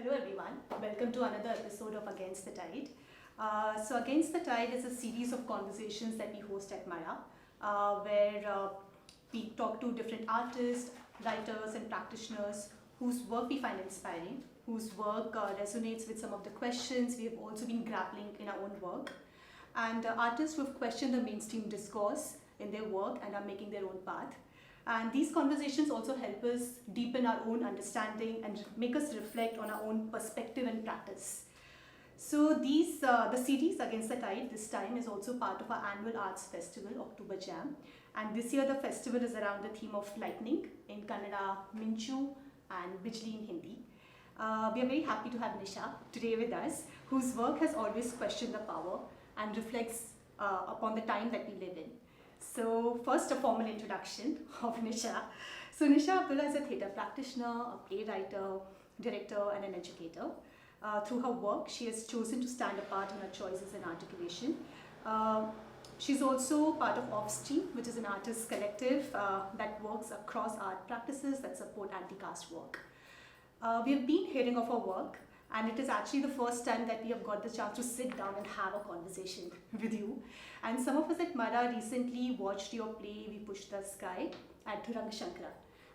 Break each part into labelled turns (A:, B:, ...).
A: Hello everyone, welcome to another episode of Against the Tide. So Against the Tide is a series of conversations that we host at Maya, where we talk to different artists, writers and practitioners whose work we find inspiring, whose work resonates with some of the questions we have also been grappling in our own work, and artists who have questioned the mainstream discourse in their work and are making their own path. And these conversations also help us deepen our own understanding and make us reflect on our own perspective and practice. So the series Against the Tide this time is also part of our annual arts festival, October Jam. And this year the festival is around the theme of lightning in Kannada, Minchu and Bijli in Hindi. We are very happy to have Nisha today with us, whose work has always questioned the power and reflects upon the time that we live in. So first, a formal introduction of Nisha. So Nisha Abdulla is a theatre practitioner, a playwright, director and an educator. Through her work, she has chosen to stand apart in her choices and articulation. She's also part of OffStream, which is an artist collective that works across art practices that support anti-caste work. We have been hearing of her work, and it is actually the first time that we have got the chance to sit down and have a conversation with you. And some of us at Mara recently watched your play, We Push the Sky, at Thuranga Shankara,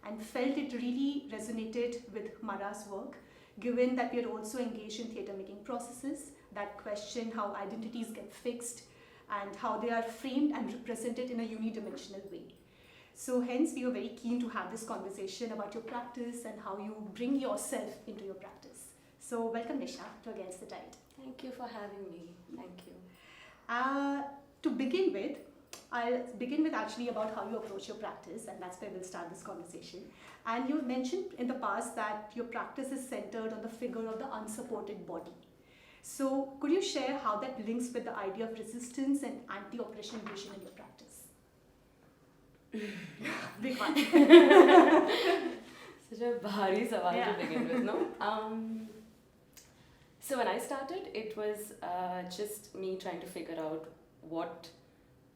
A: and felt it really resonated with Mara's work, given that we are also engaged in theatre making processes that question how identities get fixed and how they are framed and represented in a unidimensional way. So hence we were very keen to have this conversation about your practice and how you bring yourself into your practice. So welcome Nisha to Against the Tide.
B: Thank you for having me. Thank you.
A: To begin with, I'll begin with actually about how you approach your practice, and that's where we'll start this conversation. And you mentioned in the past that your practice is centered on the figure of the unsupported body. So could you share how that links with the idea of resistance and anti-oppression vision in your practice? Big one.
B: Such a bhari sawal to begin with, no? So when I started, it was just me trying to figure out what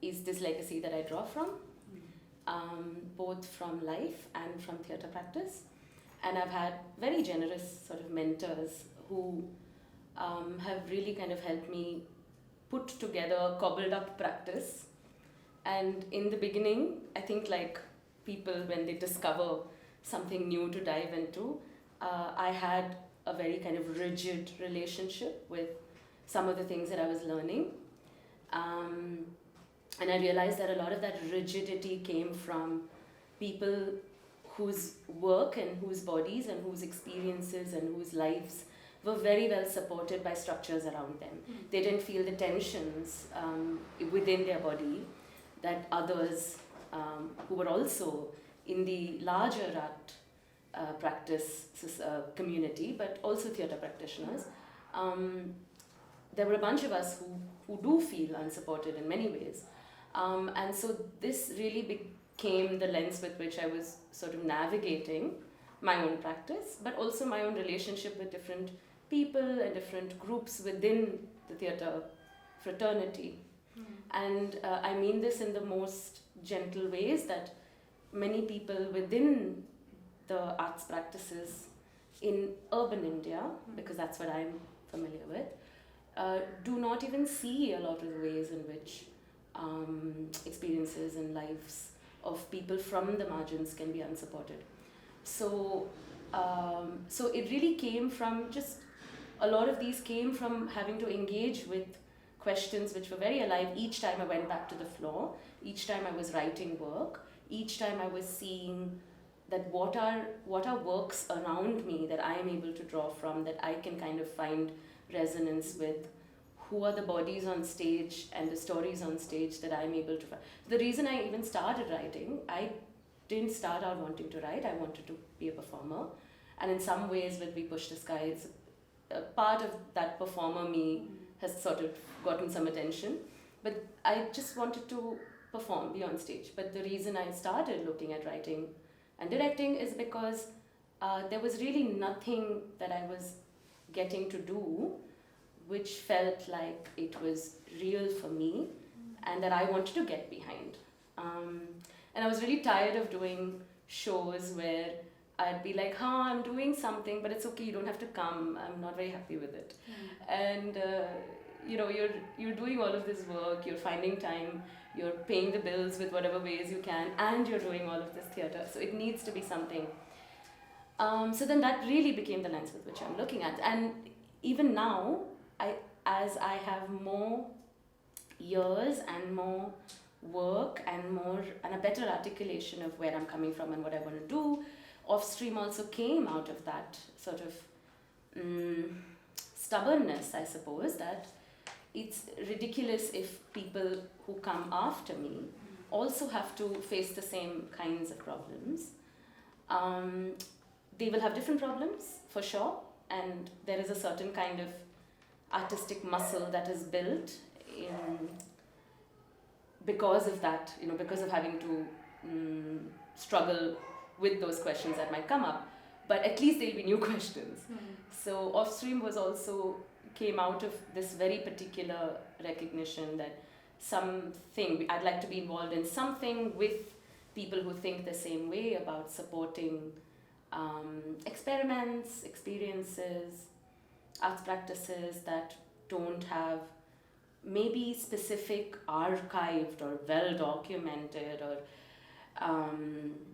B: is this legacy that I draw from, both from life and from theatre practice. And I've had very generous sort of mentors who have really kind of helped me put together a cobbled up practice. And in the beginning, I think like people, when they discover something new to dive into, I had a very kind of rigid relationship with some of the things that I was learning. And I realized that a lot of that rigidity came from people whose work and whose bodies and whose experiences and whose lives were very well supported by structures around them. They didn't feel the tensions within their body that others who were also in the larger art practice community, but also theatre practitioners. There were a bunch of us who do feel unsupported in many ways. And so this really became the lens with which I was sort of navigating my own practice, but also my own relationship with different people and different groups within the theatre fraternity. And I mean this in the most gentle ways, that many people within the arts practices in urban India, because that's what I'm familiar with, do not even see a lot of the ways in which experiences and lives of people from the margins can be unsupported. So it really came from just, a lot of these came from having to engage with questions which were very alive each time I went back to the floor, each time I was writing work, each time I was seeing that what are works around me that I am able to draw from, that I can kind of find resonance with, who are the bodies on stage and the stories on stage that I'm able to find. The reason I even started writing, I didn't start out wanting to write, I wanted to be a performer. And in some ways with We Push the Sky, it's a part of that performer me has sort of gotten some attention. But I just wanted to perform, be on stage. But the reason I started looking at writing and directing is because there was really nothing that I was getting to do which felt like it was real for me and that I wanted to get behind. And I was really tired of doing shows where I'd be like, I'm doing something, but it's okay, you don't have to come. I'm not very happy with it. And you're doing all of this work, you're finding time, you're paying the bills with whatever ways you can, and you're doing all of this theatre. So it needs to be something. So then that really became the lens with which I'm looking at. And even now, as I have more years and more work and a better articulation of where I'm coming from and what I want to do, OffStream also came out of that sort of stubbornness, I suppose, that it's ridiculous if people who come after me also have to face the same kinds of problems. They will have different problems, for sure, and there is a certain kind of artistic muscle that is built because of that, because of having to struggle with those questions that might come up. But at least there'll be new questions. So OffStream came out of this very particular recognition that I'd like to be involved in something with people who think the same way about supporting experiments, experiences, arts practices that don't have maybe specific archived or well documented, or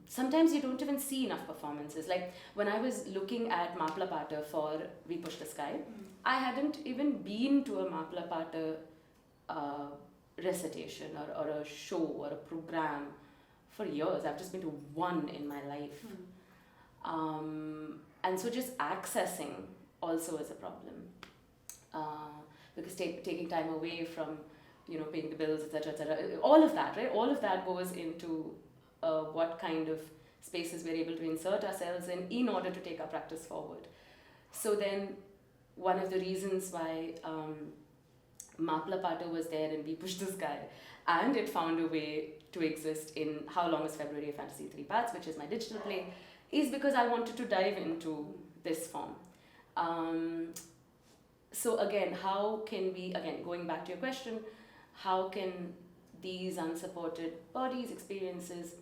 B: sometimes you don't even see enough performances. Like when I was looking at Maplapata for We Push the Sky, I hadn't even been to a Maplapata recitation or a show or a program for years. I've just been to one in my life. And so just accessing also is a problem. Because taking time away from, paying the bills, etc., all of that, right? All of that goes into what kind of spaces we're able to insert ourselves in order to take our practice forward. So then, one of the reasons why Maplapata was there in We Push the Sky, and it found a way to exist in How Long is February, A Fantasy 3 Parts, which is my digital play, is because I wanted to dive into this form. So again, how can we, going back to your question, how can these unsupported bodies, experiences,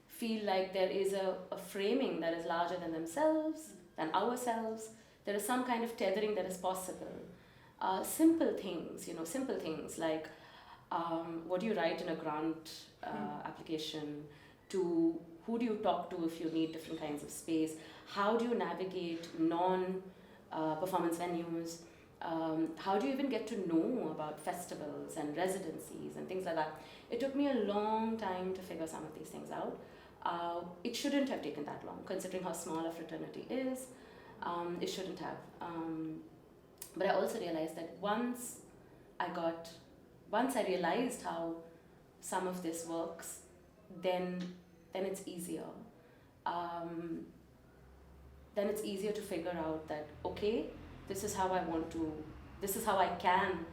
B: feel like there is a framing that is larger than themselves, than ourselves? There is some kind of tethering that is possible. Simple things like what do you write in a grant application, to who do you talk to if you need different kinds of space, how do you navigate non-performance venues, how do you even get to know about festivals and residencies and things like that. It took me a long time to figure some of these things out. It shouldn't have taken that long, considering how small a fraternity is. It shouldn't have. But I also realized that once I realized how some of this works, then it's easier. Then it's easier to figure out that, okay, this is how I can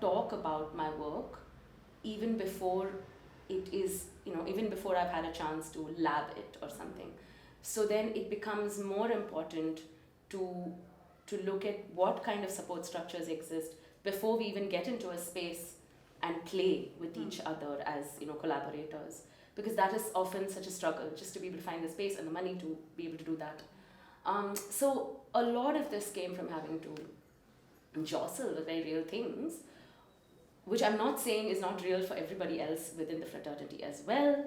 B: talk about my work even before even before I've had a chance to lab it or something. So then it becomes more important to look at what kind of support structures exist before we even get into a space and play with each other as collaborators, because that is often such a struggle, just to be able to find the space and the money to be able to do that. So a lot of this came from having to jostle the very real things, which I'm not saying is not real for everybody else within the fraternity as well,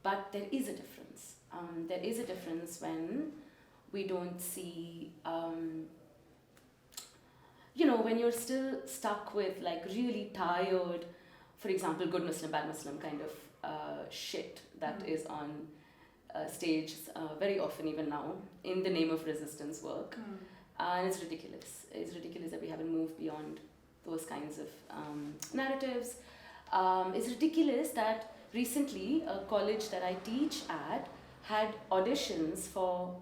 B: but there is a difference. There is a difference when we don't see, when you're still stuck with like really tired, for example, good Muslim, bad Muslim kind of shit that is on stage very often even now in the name of resistance work. And it's ridiculous. It's ridiculous that we haven't moved beyond those kinds of narratives. It's ridiculous that recently a college that I teach at had auditions for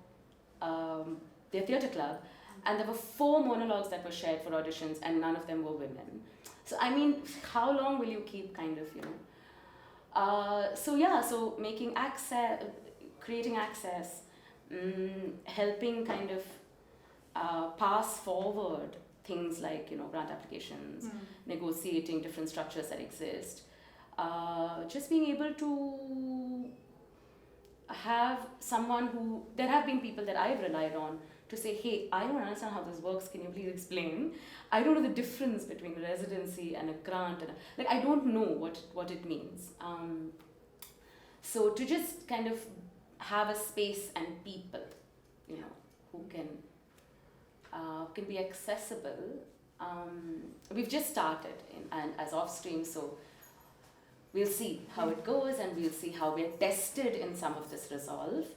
B: their theatre club, and there were 4 monologues that were shared for auditions, and none of them were women. So I mean, how long will you keep kind of, so making access, creating access, helping kind of pass forward things like, grant applications, negotiating different structures that exist, just being able to have someone who, there have been people that I've relied on to say, hey, I don't understand how this works, can you please explain? I don't know the difference between a residency and a grant, and like I don't know what it means. So to just kind of have a space and people, you know, who can be accessible. We've just started and as OffStream, so we'll see how it goes, and we'll see how we're tested in some of this resolve.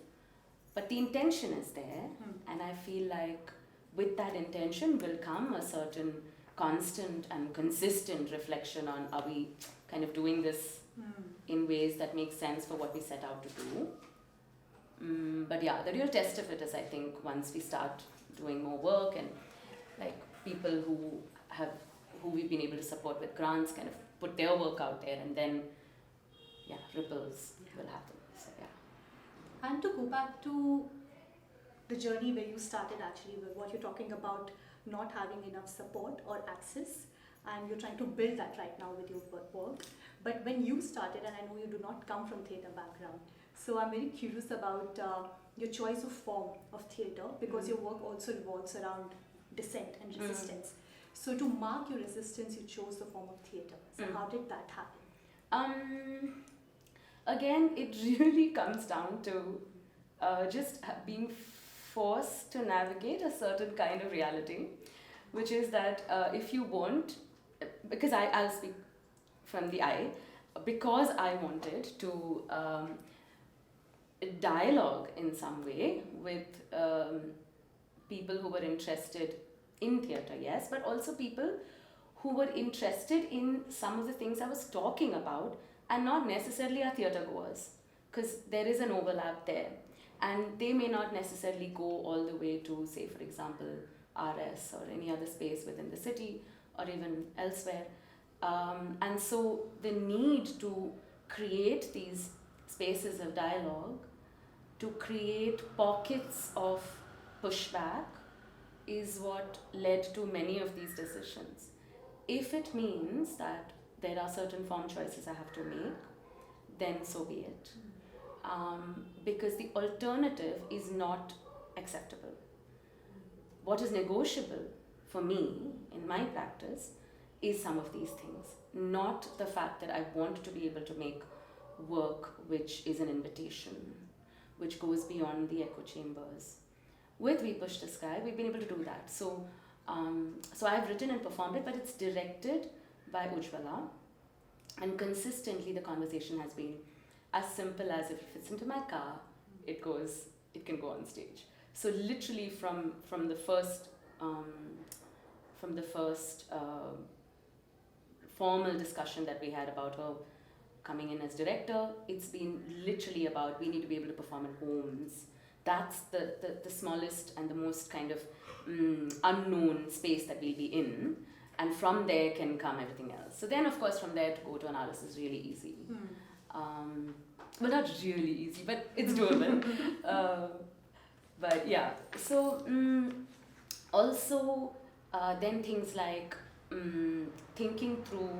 B: But the intention is there, and I feel like with that intention will come a certain constant and consistent reflection on, are we kind of doing this in ways that make sense for what we set out to do. But yeah, the real test of it is, I think, once we start doing more work, and like people who we've been able to support with grants kind of put their work out there, and then ripples will happen. So yeah.
A: And to go back to the journey where you started, actually, with what you're talking about, not having enough support or access, and you're trying to build that right now with your work. But when you started, and I know you do not come from theatre background, so I'm very curious about your choice of form of theatre, because your work also revolves around dissent and resistance. So to mark your resistance, you chose the form of theatre. So how did that happen?
B: Again, it really comes down to just being forced to navigate a certain kind of reality, which is that if you want, because I'll speak from the I, because I wanted to dialogue in some way with people who were interested in theatre, yes, but also people who were interested in some of the things I was talking about, and not necessarily are theatre goers, because there is an overlap there, and they may not necessarily go all the way to, say, for example, RS or any other space within the city or even elsewhere. And so the need to create these spaces of dialogue, to create pockets of pushback, is what led to many of these decisions. If it means that there are certain form choices I have to make, then so be it. Because the alternative is not acceptable. What is negotiable for me in my practice is some of these things, not the fact that I want to be able to make work which is an invitation, which goes beyond the echo chambers. With We Push the Sky, we've been able to do that. So I've written and performed it, but it's directed by Ujjwala, and consistently the conversation has been as simple as, if it fits into my car, it can go on stage. So literally from the first formal discussion that we had about her coming in as director, it's been literally about, we need to be able to perform in homes. That's the smallest and the most kind of unknown space that we'll be in, and from there can come everything else. So then, of course, from there to go to an artist is really easy. Well, not really easy, but it's doable. But yeah, so also then things like thinking through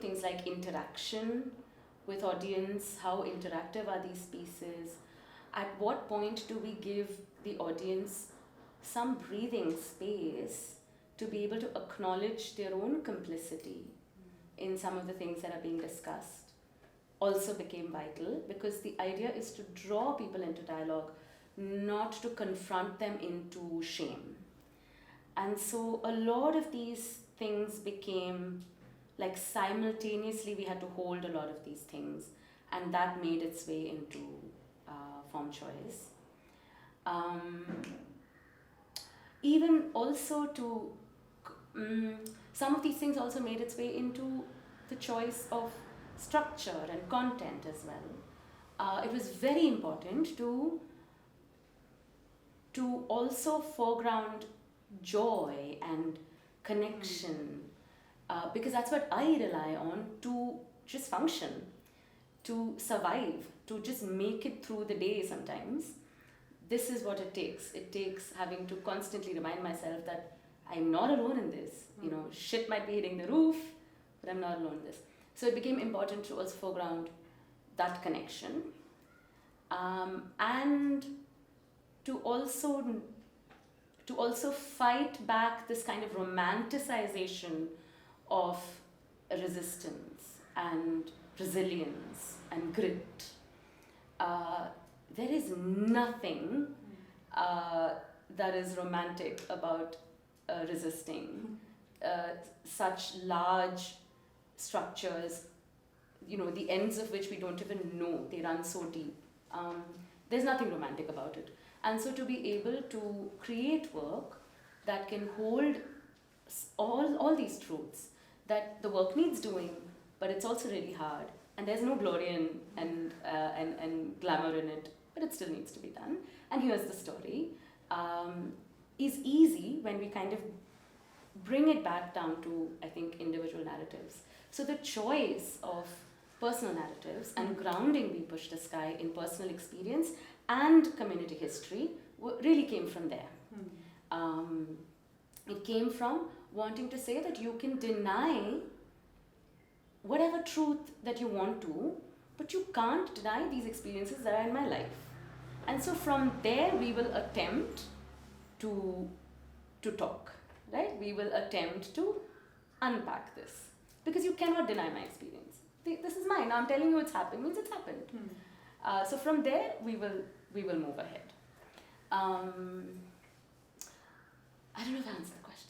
B: things like interaction with audience. How interactive are these pieces? At what point do we give the audience some breathing space to be able to acknowledge their own complicity in some of the things that are being discussed? Also became vital, because the idea is to draw people into dialogue, not to confront them into shame. And so a lot of these things became like simultaneously we had to hold a lot of these things, and that made its way into form choice. Even also to some of these things also made its way into the choice of structure and content as well. It was very important to also foreground joy and connection, because that's what I rely on to just function, to survive, to just make it through the day sometimes. This is what it takes. It takes having to constantly remind myself that I'm not alone in this. You know, shit might be hitting the roof, but I'm not alone in this. So it became important to also foreground that connection, and to also fight back this kind of romanticization of resistance and resilience and grit. There is nothing that is romantic about resisting such large structures, the ends of which we don't even know, they run so deep. There's nothing romantic about it. And so to be able to create work that can hold all these truths, that the work needs doing, but it's also really hard, and there's no glory and glamour in it, but it still needs to be done, and here's the story, is easy when we kind of bring it back down to, I think, individual narratives. So the choice of personal narratives and grounding We Push the Sky in personal experience and community history really came from there. It came from wanting to say that you can deny whatever truth that you want to, but you can't deny these experiences that are in my life. And so from there we will attempt to talk, right? We will attempt to unpack this, because you cannot deny my experience. This is mine. I'm telling you it's happened, means it's happened. So from there we will move ahead. I don't know if I answered the question.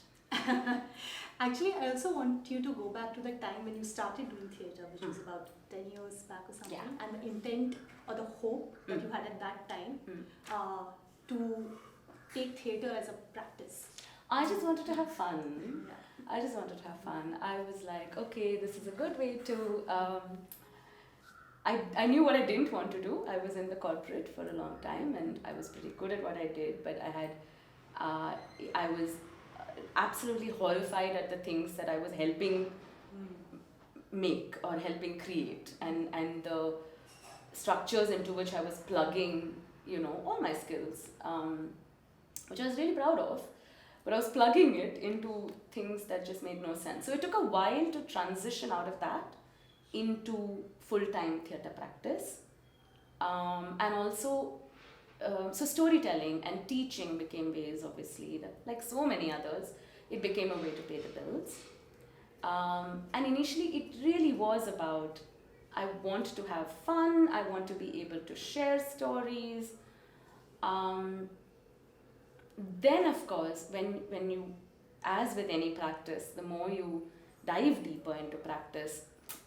A: Actually, I also want you to go back to the time when you started doing theatre, which was about 10 years back or something, and the intent or the hope that you had at that time to take theatre as a practice.
B: I just wanted to have fun. I just wanted to have fun. I was like, okay, this is a good way to... I knew what I didn't want to do. I was in the corporate for a long time and I was pretty good at what I did, but I was absolutely horrified at the things that I was helping make or helping create, and the structures into which I was plugging, all my skills, which I was really proud of, but I was plugging it into things that just made no sense. So it took a while to transition out of that into full-time theatre practice, and also so storytelling and teaching became ways, obviously, that, like so many others, it became a way to pay the bills. And initially it really was about, I want to have fun, I want to be able to share stories. Then of course, when you, as with any practice, the more you dive deeper into practice,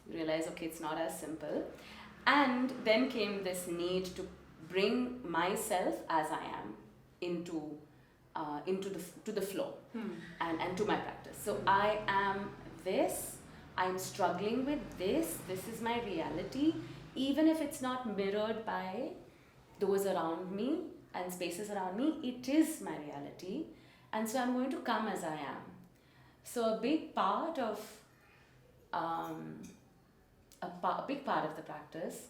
B: you realize, okay, it's not as simple. And then came this need to bring myself as I am into the flow and to my practice. So I am this, I'm struggling with this is my reality, even if it's not mirrored by those around me and spaces around me, it is my reality, and so I'm going to come as I am. So a big part of the practice,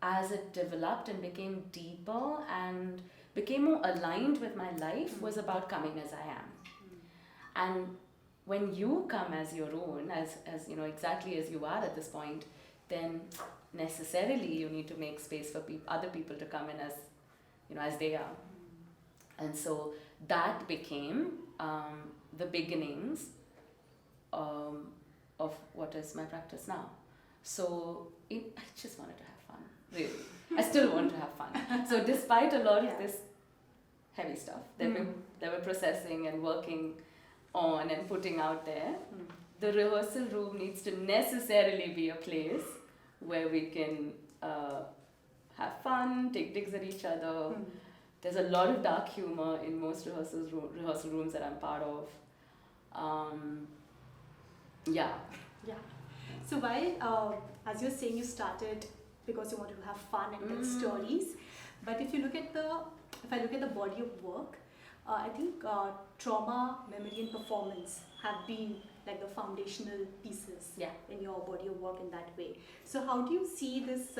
B: as it developed and became deeper and became more aligned with my life, was about coming as I am. And when you come as your own, as exactly as you are at this point, then necessarily you need to make space for other people to come in as they are. And so that became the beginnings of what is my practice now. So I just wanted to have fun, really. I still want to have fun. So despite a lot of this heavy stuff that we were processing and working on and putting out there, the rehearsal room needs to necessarily be a place where we can have fun, take digs at each other. There's a lot of dark humor in most rehearsal rooms that I'm part of. Yeah.
A: So while, as you're saying, you started because you wanted to have fun and tell stories, but if I look at the body of work, I think trauma, memory and performance have been like the foundational pieces in your body of work in that way. So how do you see this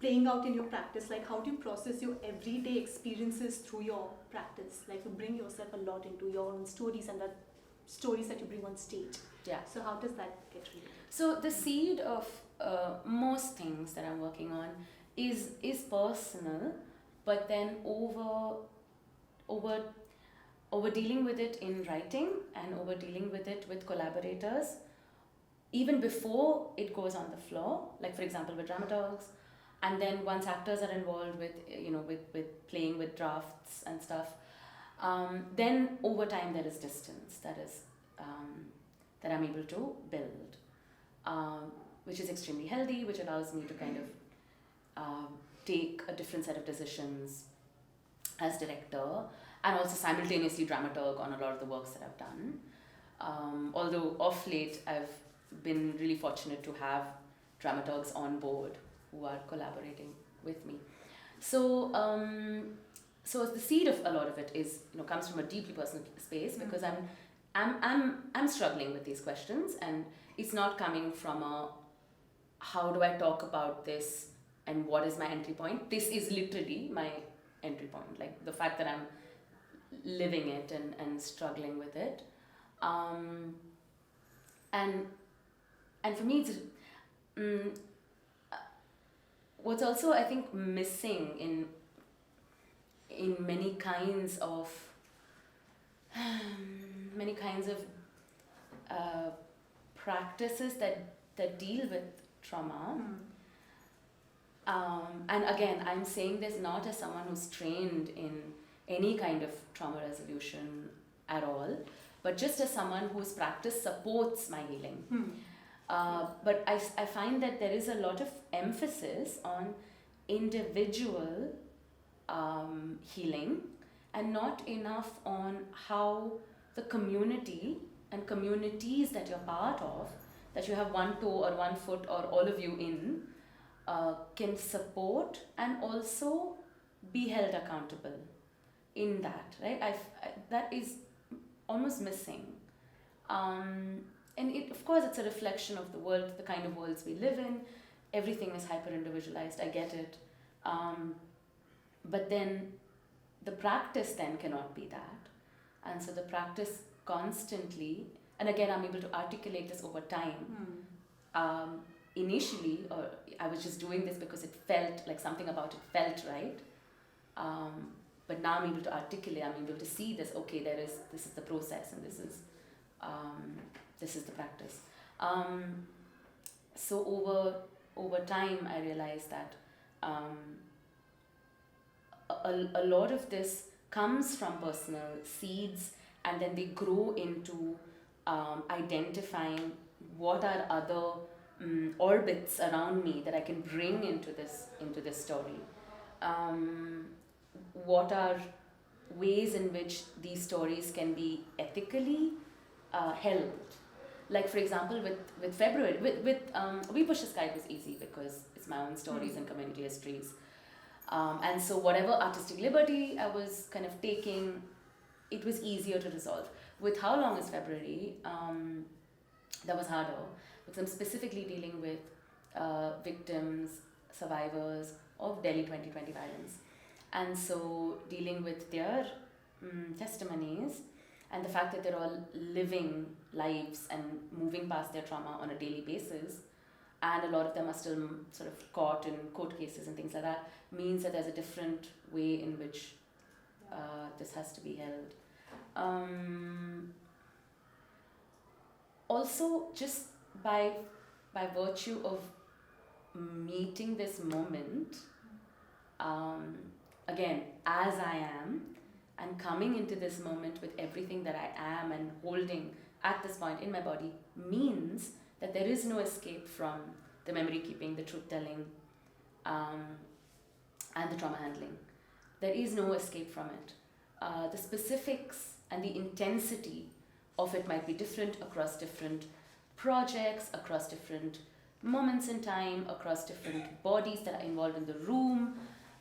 A: playing out in your practice? Like, how do you process your everyday experiences through your practice? Like, you bring yourself a lot into your own stories and the stories that you bring on stage.
B: Yeah.
A: So how does that get related?
B: So the seed of most things that I'm working on is personal, but then over dealing with it in writing and over dealing with it with collaborators, even before it goes on the floor, like for example with dramaturgs, and then once actors are involved with with playing with drafts and stuff, then over time there is distance that I'm able to build, which is extremely healthy, which allows me to kind of take a different set of decisions as director and also simultaneously dramaturg on a lot of the works that I've done. Although off late I've been really fortunate to have dramaturgs on board who are collaborating with me. So the seed of a lot of it is comes from a deeply personal space, because I'm struggling with these questions, and it's not coming from a how do I talk about this and what is my entry point. This is literally my entry point, like the fact that I'm living it and struggling with it, and for me it's what's also I think missing in many kinds of practices that deal with trauma. And again, I'm saying this not as someone who's trained in any kind of trauma resolution at all, but just as someone whose practice supports my healing. But I find that there is a lot of emphasis on individual healing and not enough on how the community and communities that you're part of, that you have one toe or one foot or all of you in, can support and also be held accountable in that, right? That is almost missing. And of course it's a reflection of the world, the kind of worlds we live in. Everything is hyper individualized, I get it. But then the practice then cannot be that. And so the practice constantly, and again I'm able to articulate this over time. Initially, or I was just doing this because it felt like something about it felt right. But now I'm able to articulate, I'm able to see this, okay, this is the process and this is the practice. So over time I realized that a lot of this comes from personal seeds, and then they grow into identifying what are other orbits around me that I can bring into this story. What are ways in which these stories can be ethically held? Like for example, with February, with We Push the Sky was easy because it's my own stories and community histories. And so whatever artistic liberty I was kind of taking, it was easier to resolve. With How Long is February, that was harder, because I'm specifically dealing with victims, survivors of Delhi 2020 violence. And so dealing with their testimonies and the fact that they're all living lives and moving past their trauma on a daily basis, and a lot of them are still sort of caught in court cases and things like that, means that there's a different way in which this has to be held. Also, just by virtue of meeting this moment, again, as I am, and coming into this moment with everything that I am and holding at this point in my body, means that there is no escape from the memory keeping, the truth telling, and the trauma handling. There is no escape from it. The specifics and the intensity of it might be different across different projects, across different moments in time, across different bodies that are involved in the room,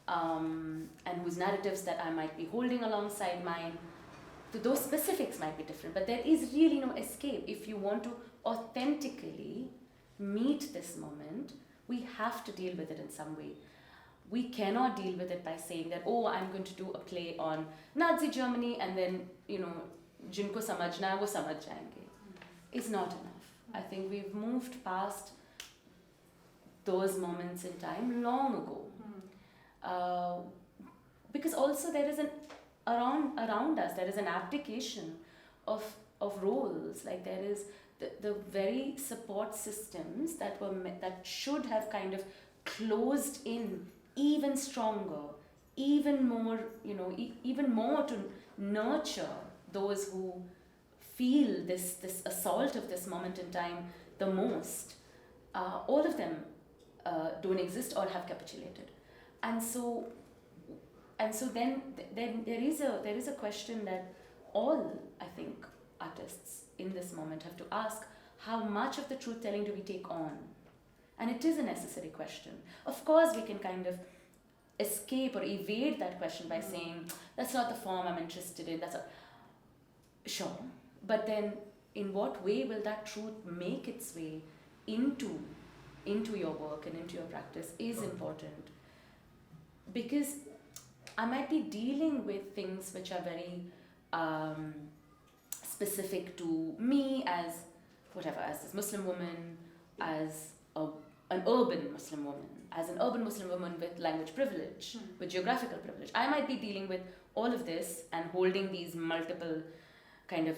B: and whose narratives that I might be holding alongside mine. So those specifics might be different, but there is really no escape. If you want to authentically meet this moment, we have to deal with it in some way. We cannot deal with it by saying that, oh, I'm going to do a play on Nazi Germany and then, jinko samajhna hai, wo samajh jayenge. It's not enough. I think we've moved past those moments in time long ago. Because also there is around us there is an abdication of roles. Like there is the very support systems that that should have kind of closed in even stronger, even more, even more to nurture those who feel this assault of this moment in time the most. All of them don't exist or have capitulated, and so then there is a question that all, I think, artists in this moment have to ask: how much of the truth telling do we take on? And it is a necessary question. Of course, we can kind of escape or evade that question by saying, that's not the form I'm interested in. Sure. But then in what way will that truth make its way into your work and into your practice is important. Because I might be dealing with things which are very specific to me as this Muslim woman, as an urban Muslim woman, as an urban Muslim woman with language privilege, with geographical privilege. I might be dealing with all of this and holding these multiple kind of,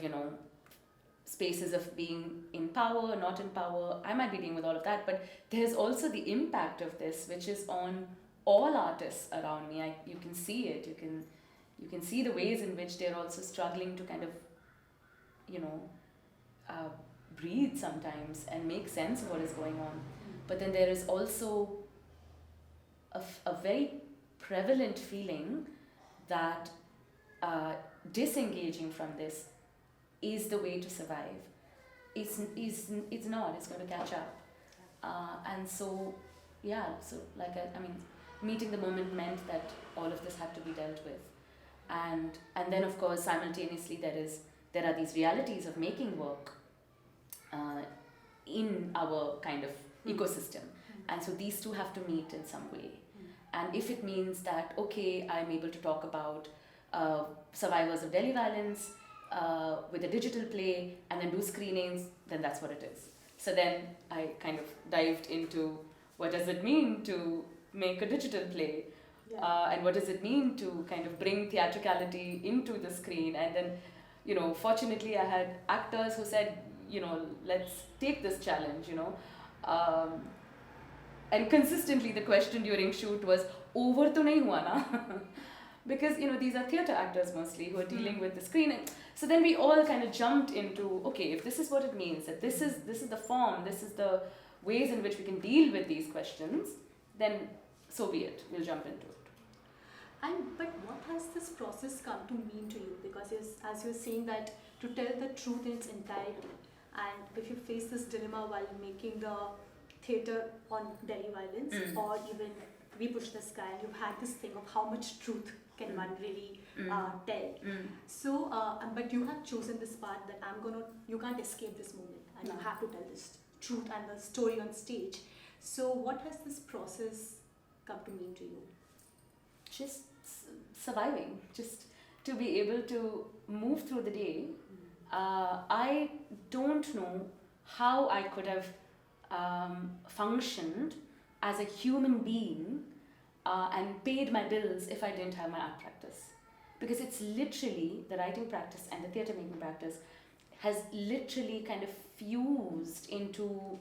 B: spaces of being in power, not in power. I might be dealing with all of that, but there's also the impact of this, which is on all artists around me. You can see it. You can see the ways in which they're also struggling to kind of, breathe sometimes and make sense of what is going on. But then there is also a very prevalent feeling that disengaging from this is the way to survive. It's not. It's going to catch up. And so, meeting the moment meant that all of this had to be dealt with. And then, of course, simultaneously there are these realities of making work in our kind of ecosystem. And so these two have to meet in some way. And if it means that, okay, I'm able to talk about survivors of Delhi violence with a digital play and then do screenings, then that's what it is. So then I kind of dived into what does it mean to make a digital play? And what does it mean to kind of bring theatricality into the screen? And then, fortunately I had actors who said, let's take this challenge, and consistently the question during shoot was, over to nahi hua na? Because, these are theatre actors mostly who are dealing with the screen. So then we all kind of jumped into, okay, if this is what it means, that this is the form, this is the ways in which we can deal with these questions, then so be it, we'll jump into it.
A: But what has this process come to mean to you? Because as you're saying that to tell the truth in its entirety, and if you face this dilemma while making the theatre on Delhi violence, or even We Push the Sky, and you've had this thing of how much truth can one really tell. So, but you have chosen this path that you can't escape this moment, and you have to tell this truth and the story on stage. So what has this process come to mean to you?
B: Just surviving, just to be able to move through the day. I don't know how I could have functioned as a human being and paid my bills if I didn't have my art practice. Because it's literally, the writing practice and the theatre making practice has literally kind of fused into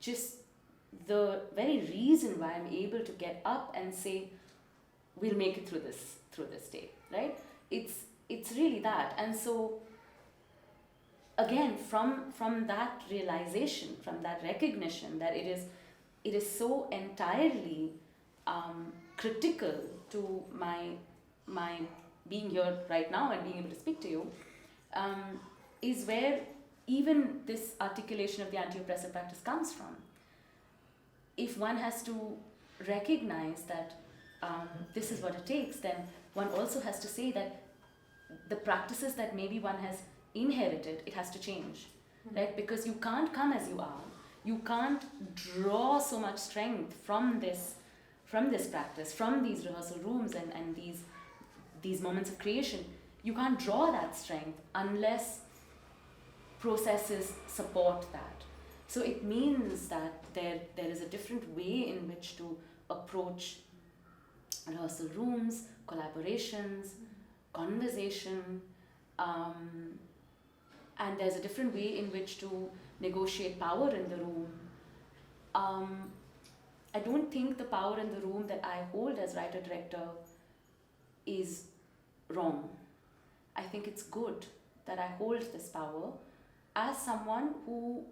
B: just the very reason why I'm able to get up and say, we'll make it through this day, right? It's really that. And so again, from that realization, from that recognition that it is so entirely critical to my being here right now and being able to speak to you, is where even this articulation of the anti-oppressive practice comes from. If one has to recognize that this is what it takes, then one also has to say that the practices that maybe one has inherited, it has to change, right? Because you can't come as you are. You can't draw so much strength from this practice, from these rehearsal rooms and these moments of creation. You can't draw that strength unless processes support that. So it means that there is a different way in which to approach rehearsal rooms, collaborations, conversation, and there's a different way in which to negotiate power in the room. I don't think the power in the room that I hold as writer-director is wrong. I think it's good that I hold this power as someone who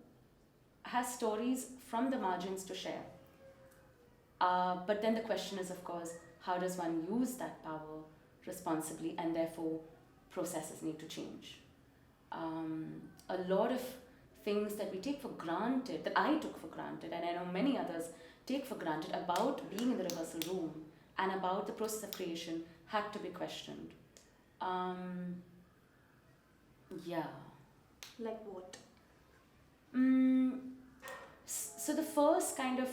B: has stories from the margins to share. But then the question is, of course, how does one use that power responsibly, and therefore processes need to change. A lot of things that we take for granted, that I took for granted, and I know many others take for granted about being in the rehearsal room and about the process of creation had to be questioned. Yeah.
A: Like what?
B: So the first kind of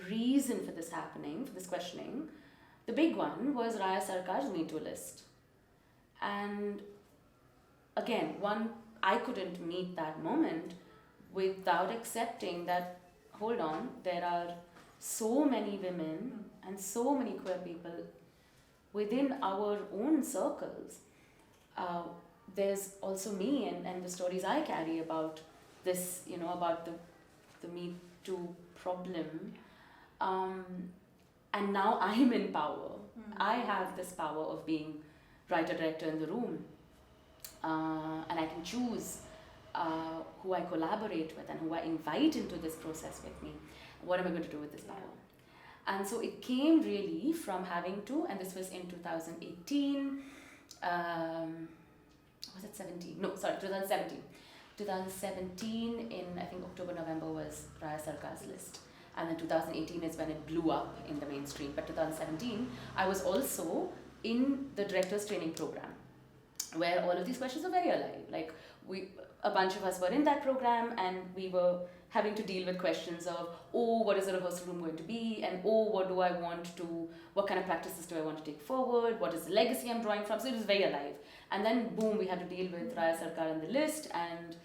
B: reason for this happening, for this questioning, the big one was Raya Sarkar's Me Too list. And again, I couldn't meet that moment without accepting that, hold on, there are so many women and so many queer people within our own circles. There's also me and the stories I carry about this, about the Me Too problem. And now I'm in power. I have this power of being writer-director in the room. And I can choose who I collaborate with and who I invite into this process with me. What am I going to do with this power? And so it came really from having to, and this was in 2018, was it 17? No, sorry, 2017. 2017 in, I think, October, November was Raya Sarkar's list. And then 2018 is when it blew up in the mainstream. But 2017, I was also in the director's training program, where all of these questions are very alive. Like, a bunch of us were in that program, and we were having to deal with questions of, what is the rehearsal room going to be? And what do I want to, what kind of practices do I want to take forward? What is the legacy I'm drawing from? So it was very alive. And then boom, we had to deal with Raya Sarkar on the list and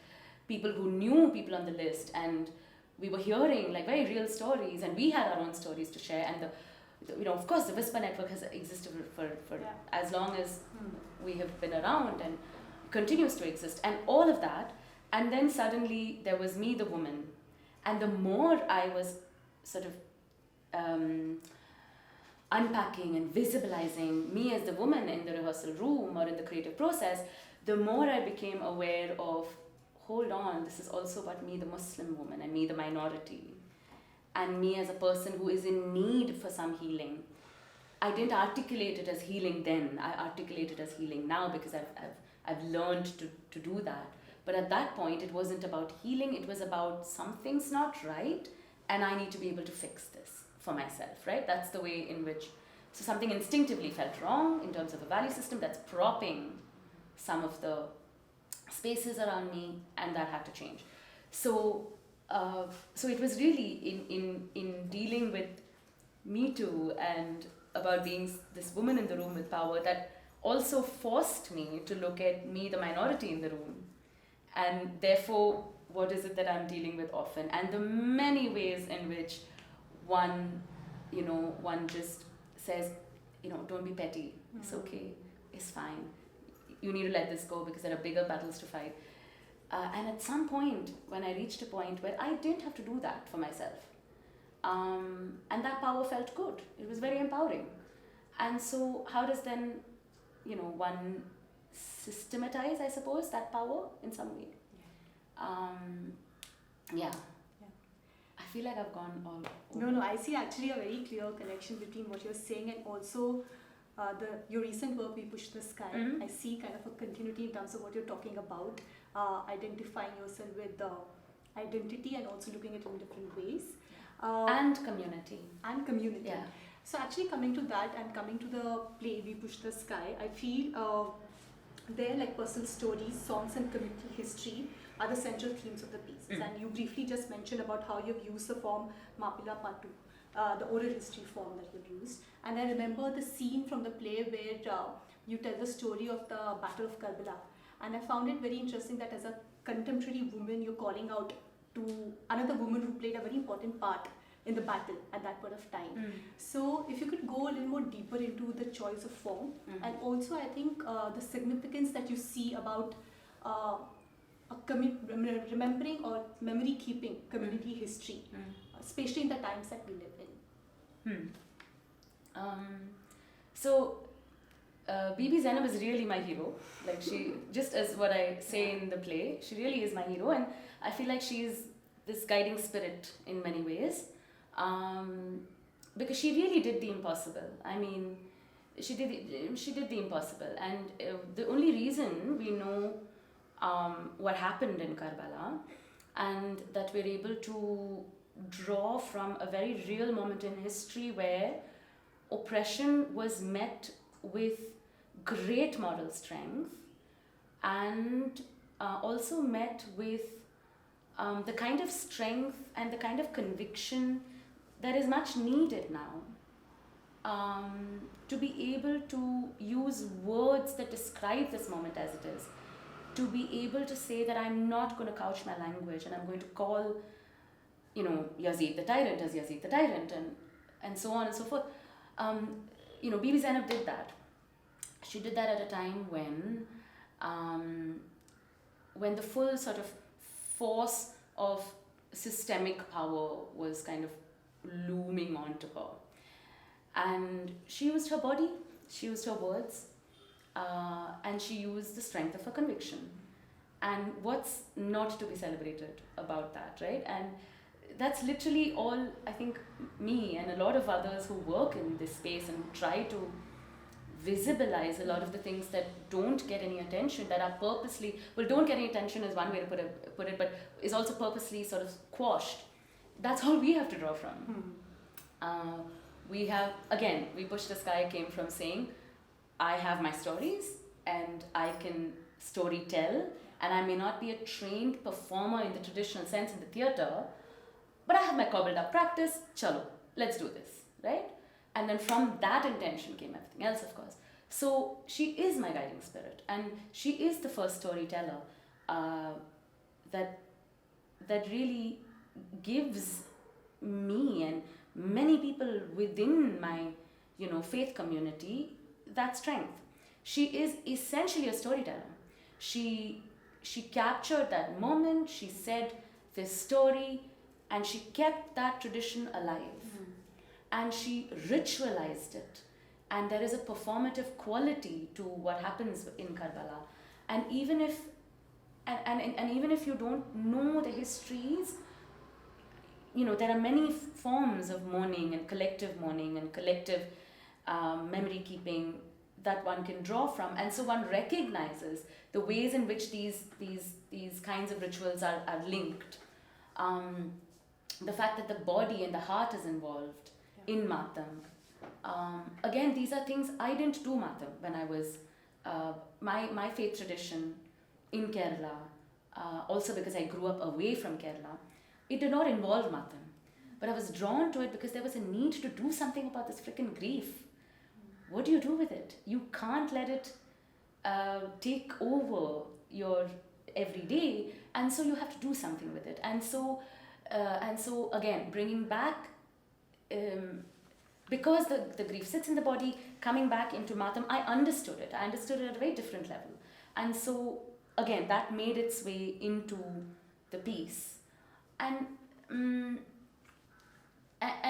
B: people who knew people on the list. And we were hearing like very real stories, and we had our own stories to share. And of course, the Whisper Network has existed for as long as we have been around and continues to exist, and all of that. And then suddenly there was me, the woman. And the more I was sort of unpacking and visibilizing me as the woman in the rehearsal room or in the creative process, the more I became aware of, hold on, this is also about me, the Muslim woman, and me, the minority, and me as a person who is in need for some healing. I didn't articulate it as healing then. I articulate it as healing now because I've learned to do that. But at that point, it wasn't about healing. It was about something's not right, and I need to be able to fix this for myself, right? That's the way in which, so something instinctively felt wrong in terms of a value system that's propping some of the spaces around me, and that had to change. So it was really in dealing with Me Too and about being this woman in the room with power that also forced me to look at me, the minority in the room, and therefore what is it that I'm dealing with often, and the many ways in which one just says, don't be petty, it's okay, it's fine, you need to let this go because there are bigger battles to fight. And at some point, when I reached a point where I didn't have to do that for myself, and that power felt good, it was very empowering. And so how does then, one systematize, I suppose, that power in some way? Yeah. I feel like I've gone all over.
A: No, I see actually a very clear connection between what you're saying and also your recent work, We Push the Sky.
B: Mm-hmm.
A: I see kind of a continuity in terms of what you're talking about, identifying yourself with identity and also looking at it in different ways.
B: And community.
A: Yeah. So actually coming to that and coming to the play We Push the Sky, I feel there like personal stories, songs and community history are the central themes of the pieces. And you briefly just mentioned about how you've used the form Mapila Patu, the oral history form that you've used. And I remember the scene from the play where you tell the story of the Battle of Karbala. And I found it very interesting that as a contemporary woman, you're calling out to another woman who played a very important part in the battle at that point of time. So if you could go a little more deeper into the choice of form, and also I think the significance that you see about remembering or memory keeping community history, especially in the times that we live in.
B: Bibi Zainab is really my hero. Like, she, just as what I say in the play, she really is my hero, and I feel like she is this guiding spirit in many ways, because she really did the impossible. I mean, she did the impossible, and the only reason we know what happened in Karbala, and that we're able to draw from a very real moment in history where oppression was met with great moral strength, and also met with the kind of strength and the kind of conviction that is much needed now, to be able to use words that describe this moment as it is, to be able to say that I'm not going to couch my language and I'm going to call, Yazid the tyrant as Yazid the tyrant, and so on and so forth. Bibi Zainab did that. She did that at a time when the full sort of force of systemic power was kind of looming onto her. And she used her body, she used her words, and she used the strength of her conviction. And what's not to be celebrated about that, right? And that's literally all, I think, me and a lot of others who work in this space and try to visibilize a lot of the things that don't get any attention, that are purposely, don't get any attention is one way to put it, but is also purposely sort of quashed. That's all we have to draw from. We have, again, We Push the Sky came from saying, I have my stories and I can story tell, and I may not be a trained performer in the traditional sense in the theatre, but I have my cobbled up practice, chalo, let's do this, right? And then from that intention came everything else, of course. So she is my guiding spirit, and she is the first storyteller that really gives me and many people within my, faith community that strength. She is essentially a storyteller. She captured that moment, she said this story, and she kept that tradition alive. And she ritualized it. And there is a performative quality to what happens in Karbala. And even if even if you don't know the histories, there are many forms of mourning and collective memory keeping that one can draw from, and so one recognizes the ways in which these kinds of rituals are linked. The fact that the body and the heart is involved in Matam. Again, these are things I didn't do Matam when I was my faith tradition in Kerala. Also because I grew up away from Kerala, it did not involve Matam, but I was drawn to it because there was a need to do something about this freaking grief. What do you do with it? You can't let it take over your everyday, and so you have to do something with it. And so again, bringing back, because the grief sits in the body, coming back into Matam, I understood it at a very different level. And so again, that made its way into the piece. And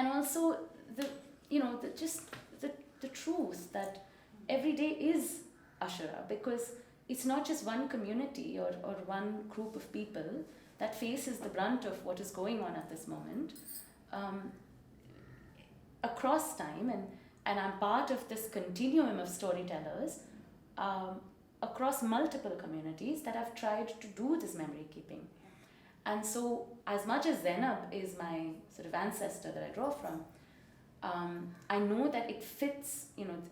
B: also the truth that every day is Ashura, because it's not just one community or one group of people that faces the brunt of what is going on at this moment across time, and I'm part of this continuum of storytellers across multiple communities that have tried to do this memory keeping. And so, as much as Zainab is my sort of ancestor that I draw from, I know that it fits,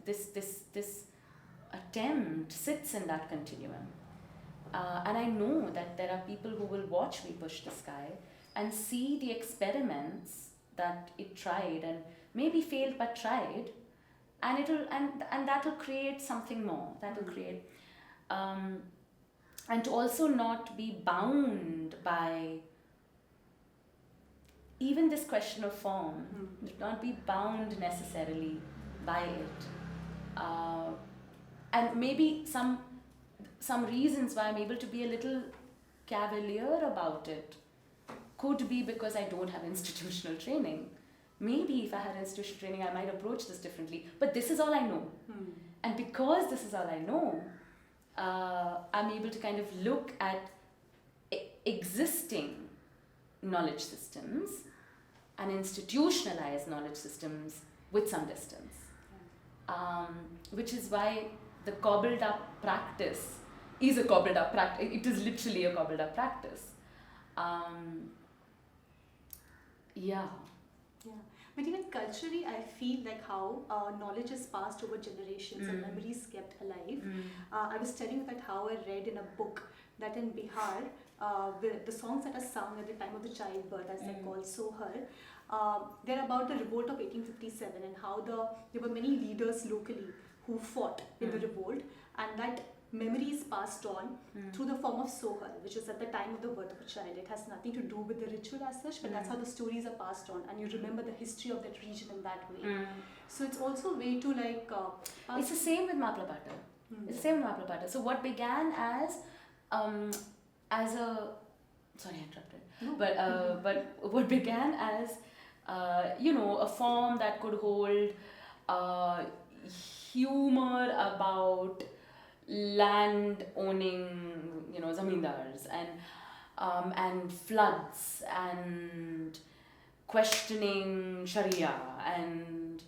B: this attempt sits in that continuum. And I know that there are people who will watch We Push the Sky and see the experiments that it tried and maybe failed but tried, and that will create something more. That will create, and to also not be bound by even this question of form should not be bound necessarily by it. And maybe some reasons why I'm able to be a little cavalier about it could be because I don't have institutional training. Maybe if I had institutional training, I might approach this differently. But this is all I know. And because this is all I know, I'm able to kind of look at existing knowledge systems and institutionalized knowledge systems with some distance. Which is why the cobbled up practice is a cobbled up practice. It is literally a cobbled up practice. Yeah.
A: But even culturally, I feel like how knowledge is passed over generations and memories kept alive. I was telling you that how I read in a book that in Bihar, the songs that are sung at the time of the childbirth, as they're called, Sohar, they're about the revolt of 1857 and how there were many leaders locally who fought in the revolt, and that memory is passed on through the form of Sohar, which is at the time of the birth of a child. It has nothing to do with the ritual as such, but that's how the stories are passed on, and you remember the history of that region in that way. So it's also a way to like...
B: it's the same with Maplapata. It's the same with Maplapata. So what began as a... Sorry, I interrupted.
A: No.
B: But what began as, a form that could hold humor about land owning, zamindars and floods and questioning Sharia and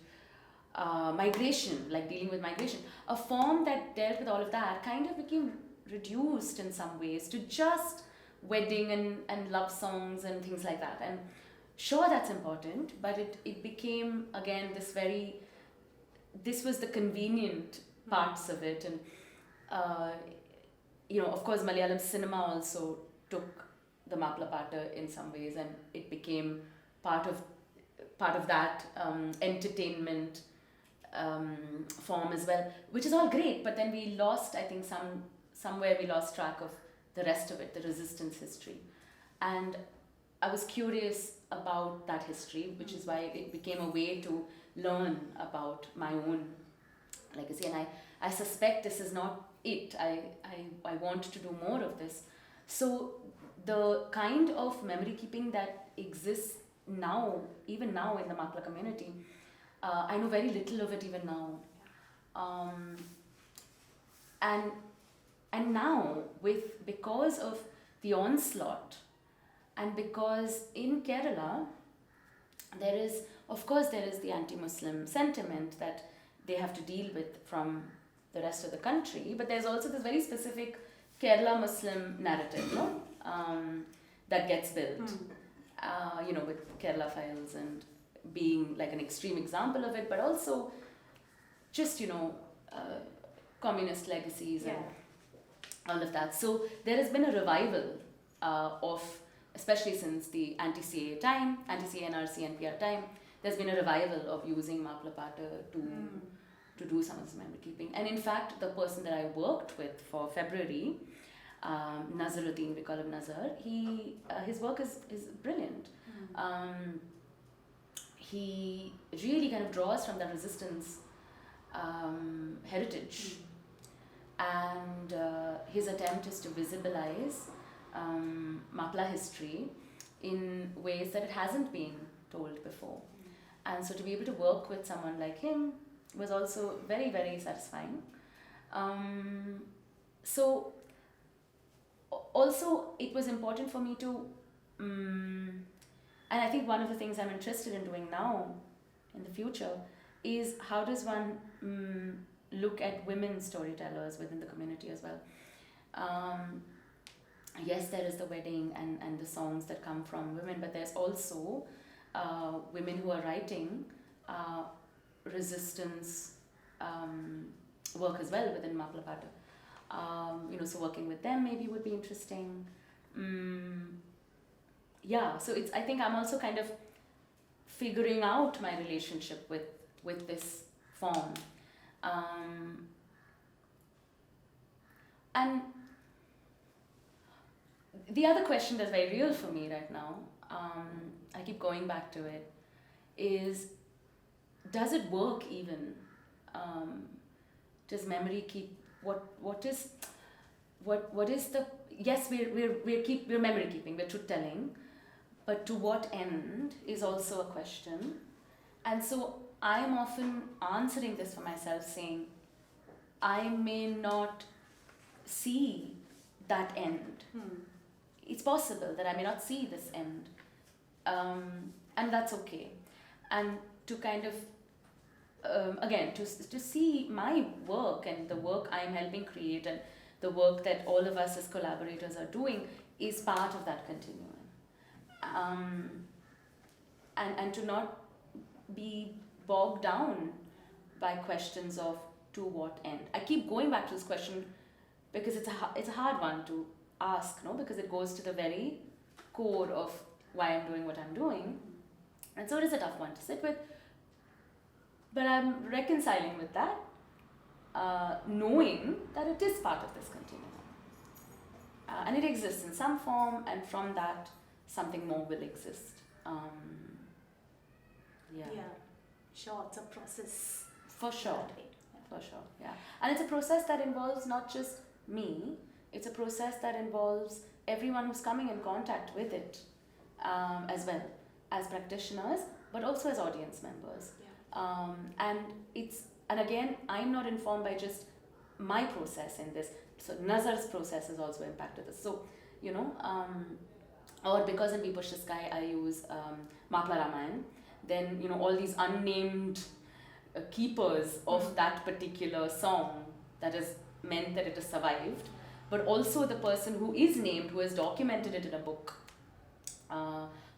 B: migration, like dealing with migration. A form that dealt with all of that kind of became reduced in some ways to just wedding and love songs and things like that. And sure, that's important, but it became, again, this was the convenient parts of it. And of course, Malayalam cinema also took the Maplapata in some ways, and it became part of that entertainment form as well, which is all great. But then we lost, I think, somewhere we lost track of the rest of it, the resistance history. And I was curious about that history, which is why it became a way to learn about my own legacy. And I suspect this is not it. I want to do more of this. So the kind of memory keeping that exists now, even now in the Mapla community, I know very little of it even now. And now, because of the onslaught, and because in Kerala, there is the anti-Muslim sentiment that they have to deal with from the rest of the country, but there's also this very specific Kerala Muslim narrative, that gets built, with Kerala Files and being like an extreme example of it, but also just, communist legacies and all of that. So there has been a revival of, especially since the anti-CA time, anti-CA NRC NPR time, there's been a revival of using Maplapata to do some of this memory keeping. And in fact, the person that I worked with for February, Nazaruddin, we call him Nazar, his work is brilliant. He really kind of draws from that resistance heritage. And his attempt is to visibilize Mapla history in ways that it hasn't been told before. And so to be able to work with someone like him was also very, very satisfying. So also it was important for me to, and I think one of the things I'm interested in doing now in the future is how does one look at women storytellers within the community as well. Yes, there is the wedding and the songs that come from women, but there's also women who are writing resistance work as well within Maplapata. So working with them maybe would be interesting. So I think I'm also kind of figuring out my relationship with this form. And the other question that's very real for me right now, I keep going back to it, is, does it work even? Does memory keep, what is the, yes, we're memory keeping, we're truth telling, but to what end is also a question. And so I am often answering this for myself, saying, I may not see that end. It's possible that I may not see this end. And that's okay. And to kind of, again, to see my work and the work I'm helping create and the work that all of us as collaborators are doing is part of that continuum. And to not be bogged down by questions of to what end. I keep going back to this question because it's a hard one to ask, no? Because it goes to the very core of why I'm doing what I'm doing. And so it is a tough one to sit with. But I'm reconciling with that, knowing that it is part of this continuum. And it exists in some form, and from that, something more will exist.
A: Yeah, sure, it's a process.
B: For sure, for sure, yeah. And it's a process that involves not just me, it's a process that involves everyone who's coming in contact with it, as well, as practitioners, but also as audience members.
A: Yeah.
B: And again, I'm not informed by just my process in this. So Nazar's process has also impacted this. So, or because in We Push the Sky I use Mapla Ramayan, then all these unnamed keepers of that particular song that has meant that it has survived, but also the person who is named, who has documented it in a book,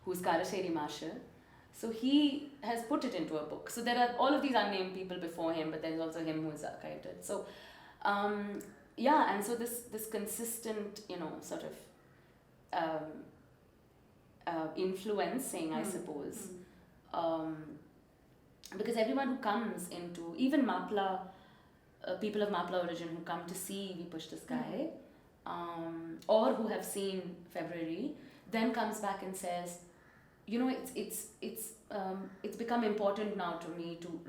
B: who's Karasheri Marshall. So he has put it into a book. So there are all of these unnamed people before him, but there's also him who has archived it. So and so this consistent, sort of influencing, I suppose, because everyone who comes into, even Mapla, people of Mapla origin who come to see We Push the Sky, or who have seen February, then comes back and says, it's become important now to me to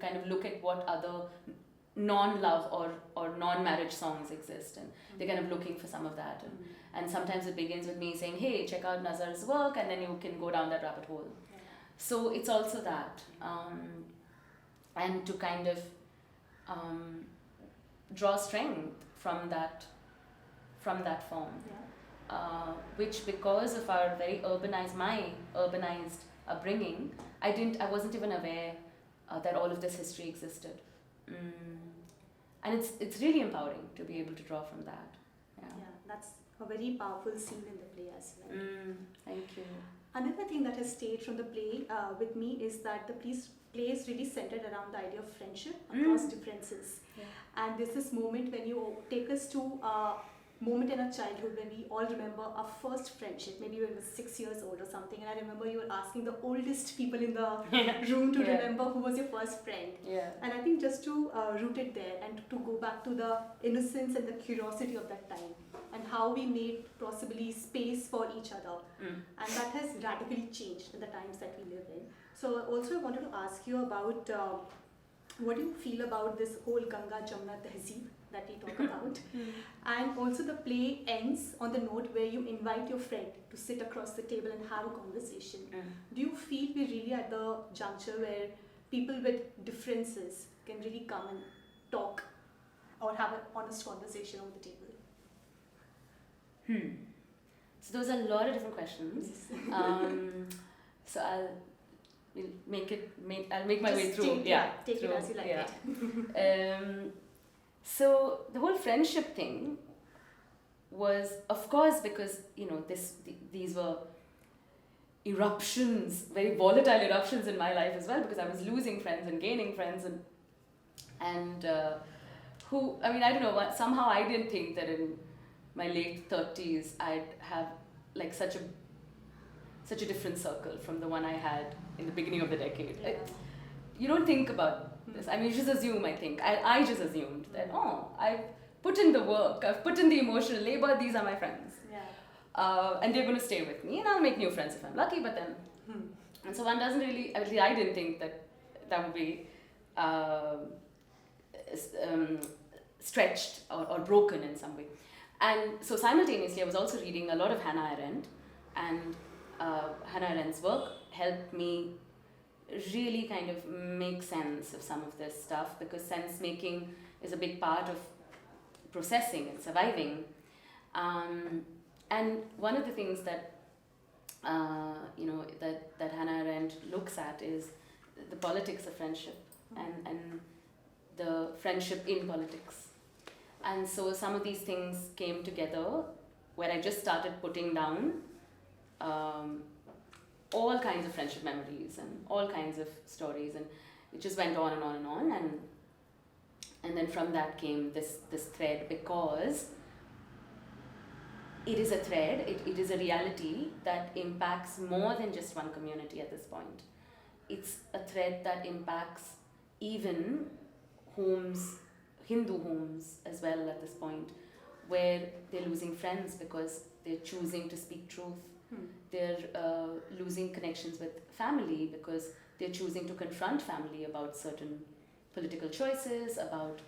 B: kind of look at what other non-love or non-marriage songs exist, and they're kind of looking for some of that, and sometimes it begins with me saying, hey, check out Nazar's work, and then you can go down that rabbit hole. So it's also that, and to kind of draw strength from that form, which, because of our very my urbanized upbringing, I wasn't even aware that all of this history existed. And it's really empowering to be able to draw from that. Yeah,
A: that's a very powerful scene in the play as well.
B: Thank you.
A: Another thing that has stayed from the play with me is that the play is really centered around the idea of friendship across differences. And there's this moment when you take us to a moment in our childhood when we all remember our first friendship, maybe when we were 6 years old or something, and I remember you were asking the oldest people in the room to remember who was your first friend. And I think just to root it there and to go back to the innocence and the curiosity of that time, and how we made possibly space for each other, and that has radically changed in the times that we live in. So also I wanted to ask you about what do you feel about this whole Ganga Jamuna Tehzeeb that we talk about? And also the play ends on the note where you invite your friend to sit across the table and have a conversation. Do you feel we're really at the juncture where people with differences can really come and talk or have an honest conversation over the table?
B: So those are a lot of different questions. So I'll make my way through.
A: Take it as you like it.
B: So the whole friendship thing was, of course, because these were eruptions, very volatile eruptions in my life as well, because I was losing friends and gaining friends, and I don't know, somehow I didn't think that in my late 30s I'd have like such a different circle from the one I had in the beginning of the decade. You don't think about this. I mean, you just assume, I think. I just assumed that, I've put in the work, I've put in the emotional labor, these are my friends. and they're going to stay with me, and I'll make new friends if I'm lucky. But then, and so one doesn't really. At least I didn't think that would be stretched or broken in some way. And so simultaneously, I was also reading a lot of Hannah Arendt, and Hannah Arendt's work helped me really kind of make sense of some of this stuff, because sense making is a big part of processing and surviving. And one of the things that that Hannah Arendt looks at is the politics of friendship and the friendship in politics. And so some of these things came together where I just started putting down all kinds of friendship memories and all kinds of stories, and it just went on and on and on, and then from that came this thread, because it is a thread, it is a reality that impacts more than just one community at this point. It's a thread that impacts even homes, Hindu homes as well at this point, where they're losing friends because they're choosing to speak truth. They're losing connections with family because they're choosing to confront family about certain political choices, about,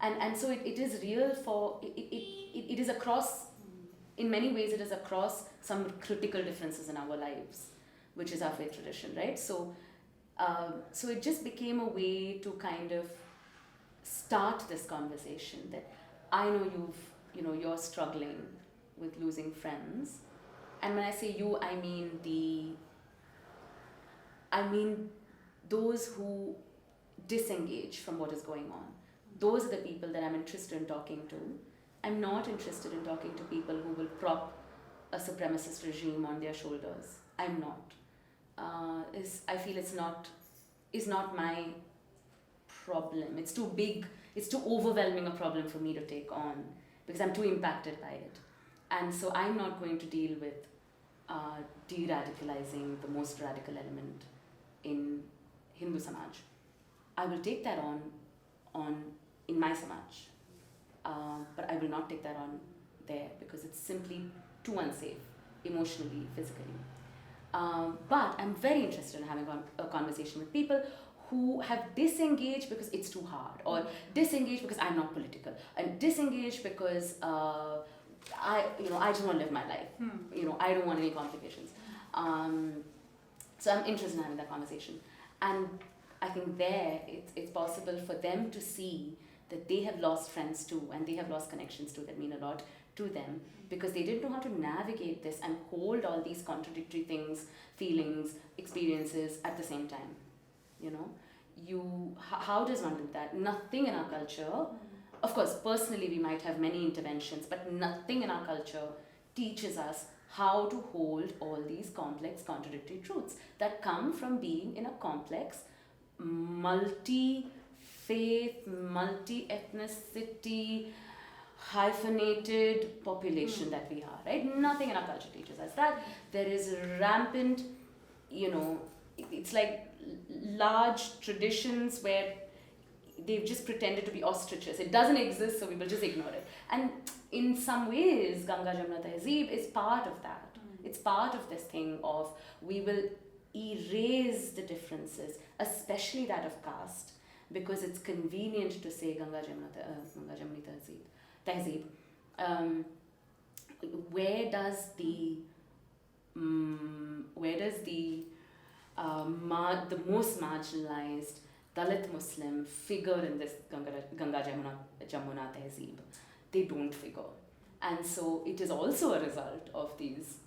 B: And so it is real for, it is across, in many ways it is across some critical differences in our lives, which is our faith tradition, right? So it just became a way to kind of start this conversation that I know you're struggling with losing friends. And when I say you, I mean those who disengage from what is going on. Those are the people that I'm interested in talking to. I'm not interested in talking to people who will prop a supremacist regime on their shoulders. I'm not. I feel it's not my problem. It's too big, it's too overwhelming a problem for me to take on because I'm too impacted by it. And so I'm not going to deal with de-radicalizing the most radical element in Hindu Samaj. I will take that on in my Samaj, but I will not take that on there because it's simply too unsafe, emotionally, physically. But I'm very interested in having a conversation with people who have disengaged because it's too hard, or disengaged because I'm not political, and disengaged because I just want to live my life. I don't want any complications. So I'm interested in having that conversation, and I think there it's possible for them to see that they have lost friends too, and they have lost connections too that mean a lot to them, because they didn't know how to navigate this and hold all these contradictory things, feelings, experiences at the same time. How does one do that? Nothing in our culture, of course, personally we might have many interventions, but nothing in our culture teaches us how to hold all these complex contradictory truths that come from being in a complex, multi-faith, multi-ethnicity, hyphenated population that we are, right? Nothing in our culture teaches us that. There is rampant, it's like large traditions where they've just pretended to be ostriches. It doesn't exist, so we will just ignore it. And in some ways, Ganga Jamuna Tehzeeb is part of that. It's part of this thing of we will erase the differences, especially that of caste, because it's convenient to say Ganga Jamuni Tehzeeb. Where does the most marginalized Dalit Muslim figure in this Ganga Jamuna Tehzeeb? They don't figure. And so it is also a result of these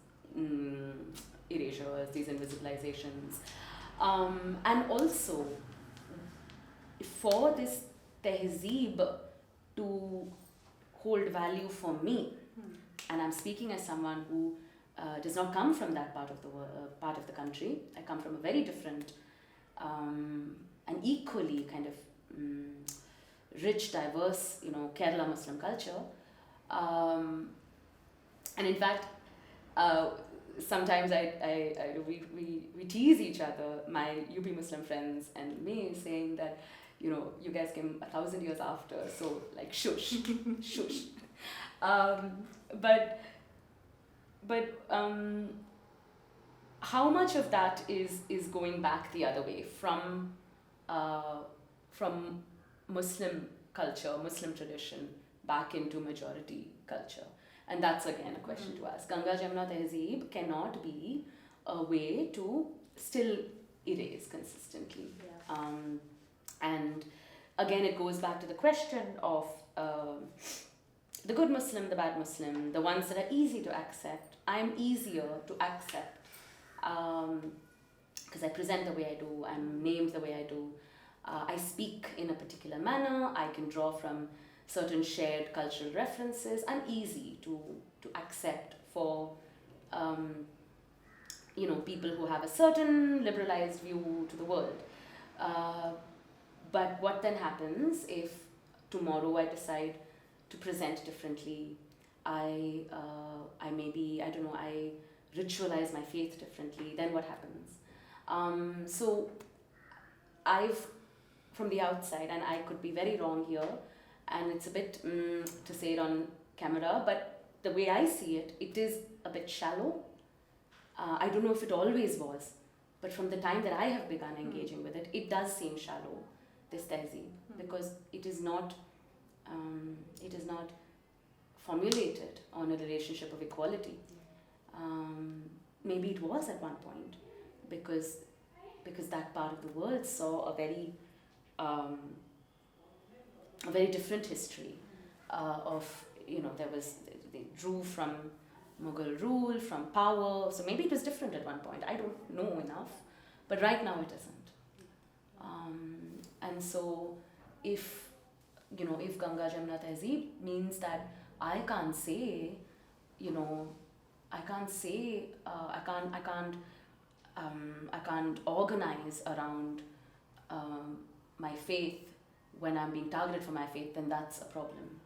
B: erasures, these invisibilizations. And also, for this Tehzeeb to hold value for me, and I'm speaking as someone who does not come from that part of the country. I come from a very different and equally kind of rich, diverse, Kerala Muslim culture. And in fact, sometimes we tease each other, my UP Muslim friends and me, saying that, you guys came 1,000 years after, so like shush, shush. But how much of that is going back the other way from Muslim culture, Muslim tradition, back into majority culture? And that's again a question to ask. Ganga Jamuna Tehzeeb cannot be a way to still erase consistently.
A: Yeah.
B: And again, it goes back to the question of the good Muslim, the bad Muslim, the ones that are easy to accept. I'm easier to accept because I present the way I do, I'm named the way I do, I speak in a particular manner, I can draw from certain shared cultural references. I'm easy to accept for people who have a certain liberalized view to the world. But what then happens if tomorrow I decide to present differently? I ritualize my faith differently. Then what happens? So I've, from the outside, and I could be very wrong here, and it's a bit to say it on camera, but the way I see it, it is a bit shallow. I don't know if it always was, but from the time that I have begun engaging with it, it does seem shallow, this tehzeeb, because it is not formulated on a relationship of equality. Maybe it was at one point, because that part of the world saw a very different history they drew from Mughal rule, from power, so maybe it was different at one point. I don't know enough, but right now it isn't. And so if Ganga Jamuna Tehzeeb means that I can't organize around my faith when I'm being targeted for my faith, then that's a problem.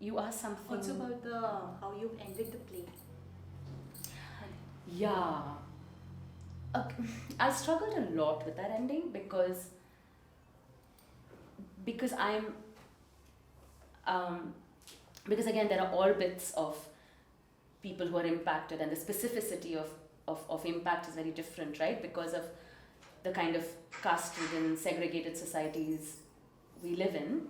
B: You asked something.
A: Also about how you've ended the play.
B: Yeah. I struggled a lot with that ending because again there are orbits of people who are impacted, and the specificity of impact is very different, right? Because of the kind of caste-ridden, segregated societies we live in.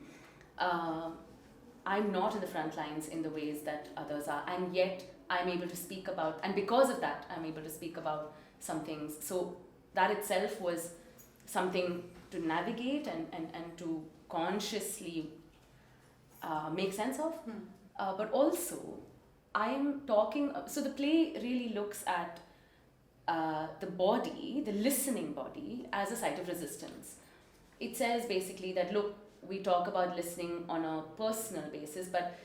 B: I'm not in the front lines in the ways that others are, and yet I'm able to speak about, and because of that, I'm able to speak about some things. So that itself was something to navigate and to consciously make sense of. But also, I'm talking, so the play really looks at the body, the listening body, as a site of resistance. It says basically that, look, we talk about listening on a personal basis, but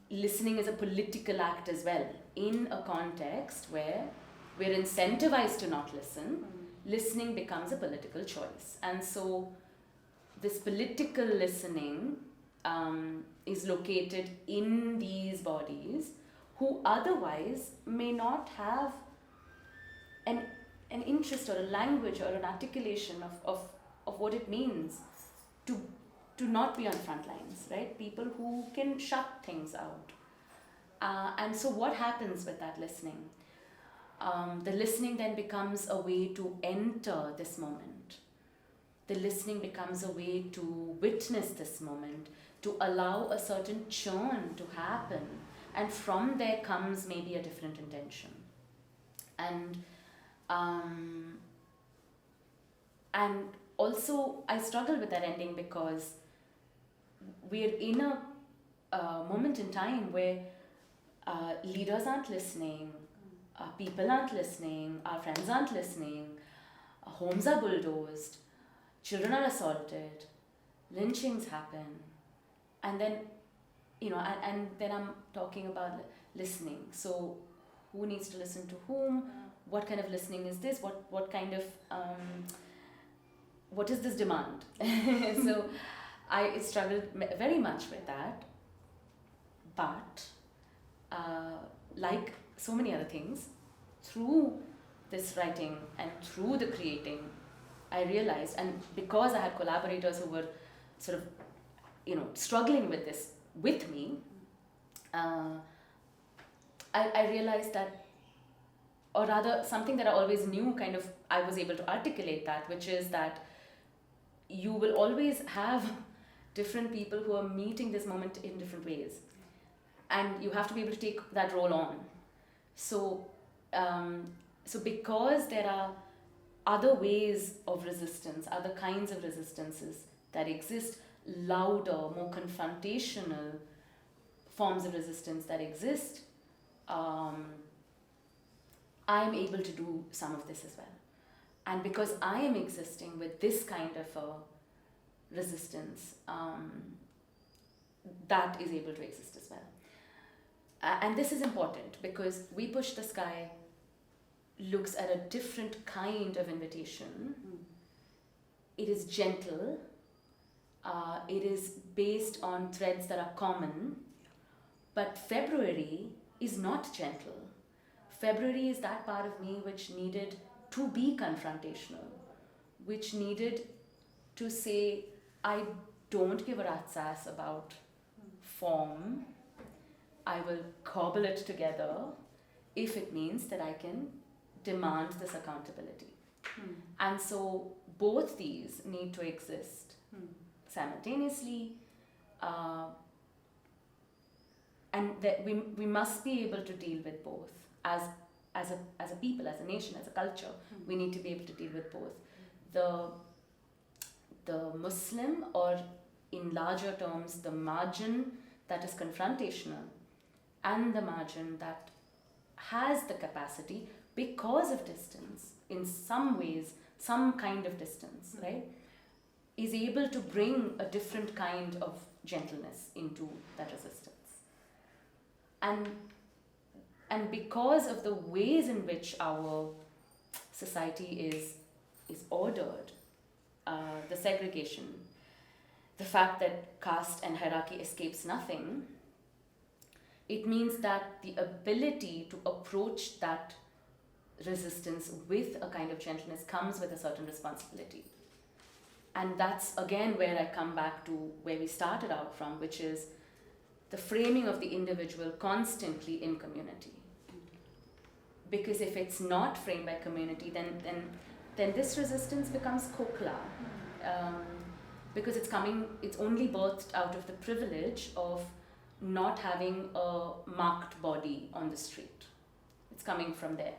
B: listening is a political act as well. In a context where we're incentivized to not listen, listening becomes a political choice. And so this political listening is located in these bodies who otherwise may not have an interest or a language or an articulation of what it means to not be on front lines, right? People who can shut things out. And so what happens with that listening? The listening then becomes a way to enter this moment. The listening becomes a way to witness this moment, to allow a certain churn to happen. And from there comes maybe a different intention. And also I struggle with that ending because we're in a moment in time where leaders aren't listening, people aren't listening, our friends aren't listening, homes are bulldozed, children are assaulted, lynchings happen, and then and then I'm talking about listening. So who needs to listen to whom? What kind of listening is this? What kind of what is this demand? So I struggled very much with that, but like so many other things, through this writing and through the creating, I realized, and because I had collaborators who were sort of, struggling with this with me, I realized that, or rather something that I always knew, kind of, I was able to articulate that, which is that you will always have different people who are meeting this moment in different ways. And you have to be able to take that role on. So because there are other ways of resistance, other kinds of resistances that exist, louder, more confrontational forms of resistance that exist, I'm able to do some of this as well. And because I am existing with this kind of a resistance, that is able to exist as well. And this is important because We Push the Sky looks at a different kind of invitation. It is gentle. It is based on threads that are common. But February is not gentle. February is that part of me which needed to be confrontational, which needed to say, I don't give a rat's ass about form. I will cobble it together if it means that I can demand this accountability. And so both these need to exist simultaneously, and that we must be able to deal with both as a people, as a nation, as a culture. We need to be able to deal with both the Muslim, or in larger terms, the margin that is confrontational, and the margin that has the capacity, because of distance, in some ways, some kind of distance, right, is able to bring a different kind of gentleness into that resistance. And because of the ways in which our society is ordered, the segregation, the fact that caste and hierarchy escapes nothing, it means that the ability to approach that resistance with a kind of gentleness comes with a certain responsibility. And that's again where I come back to where we started out from, which is the framing of the individual constantly in community. Because if it's not framed by community, then this resistance becomes kokla. Because it's only birthed out of the privilege of not having a marked body on the street. It's coming from there.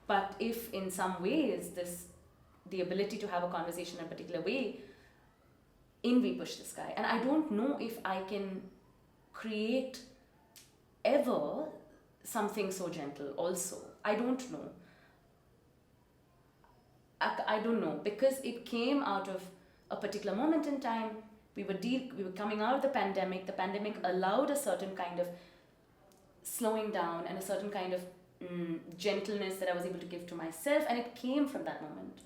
B: But if in some ways the ability to have a conversation in a particular way in We Push the Sky, and I don't know if I can create ever something so gentle also. I don't know. I don't know, because it came out of a particular moment in time. We were coming out of the pandemic. The pandemic allowed a certain kind of slowing down and a certain kind of gentleness that I was able to give to myself, and it came from that moment.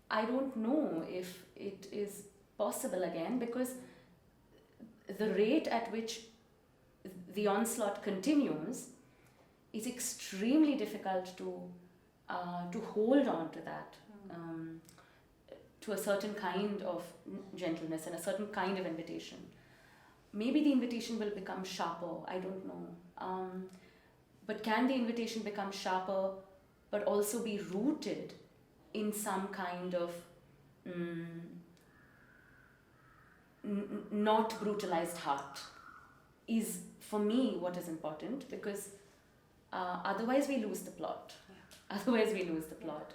B: I don't know if it is possible again, because the rate at which the onslaught continues is extremely difficult to hold on to that, to a certain kind of gentleness and a certain kind of invitation. Maybe the invitation will become sharper, I don't know. But can the invitation become sharper but also be rooted in some kind of not brutalized heart is, for me, what is important, because otherwise we lose the plot. Otherwise we lose the plot.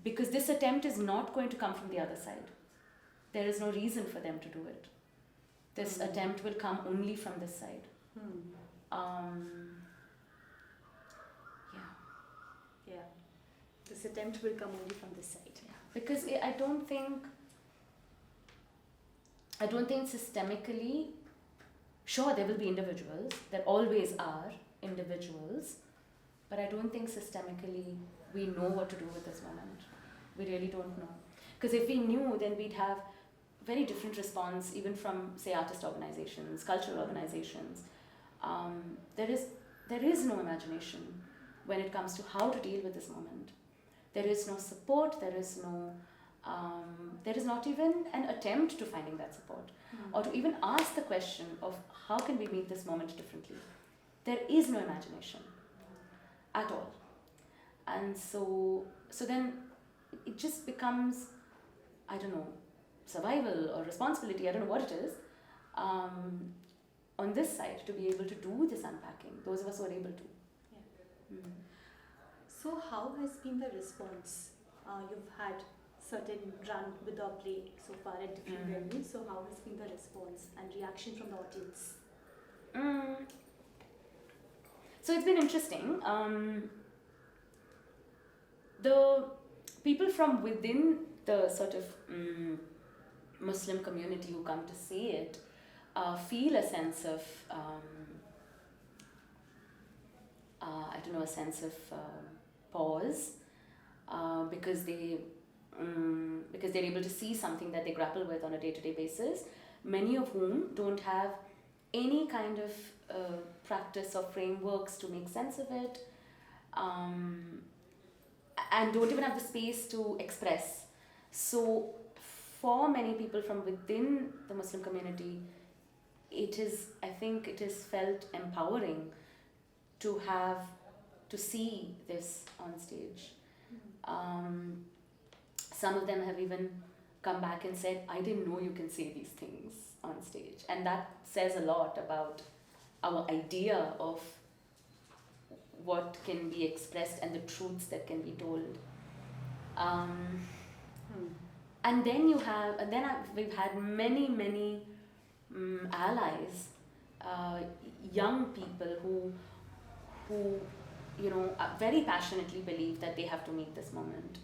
B: Because this attempt is not going to come from the other side. There is no reason for them to do it. This attempt will come only from this side.
A: Yeah. This attempt will come only from this side.
B: Yeah. Because I don't think systemically, sure, there will be individuals, there always are individuals, but I don't think systemically we know what to do with this moment. We really don't know. Because if we knew, then we'd have very different response, even from, say, artist organizations, cultural organizations. There is no imagination. when it comes to how to deal with this moment. There is no support, there is not even an attempt to finding that support, or to even ask the question of how can we meet this moment differently. There is no imagination at all. And so then it just becomes, I don't know, survival or responsibility, I don't know what it is, on this side to be able to do this unpacking, those of us who are able to.
A: Yeah. So how has been the response? You've had certain run with the play so far at different venues, so how has been the response and reaction from the audience?
B: So it's been interesting. The people from within the sort of Muslim community who come to see it feel a sense of, a sense of pause, because they're able to see something that they grapple with on a day-to-day basis, many of whom don't have any kind of practice or frameworks to make sense of it, and don't even have the space to express. So for many people from within the Muslim community, I think it is felt empowering to see this on stage. Some of them have even come back and said, I didn't know you can say these things on stage. And that says a lot about our idea of what can be expressed and the truths that can be told. And then we've had many allies, young people who very passionately believe that they have to meet this moment.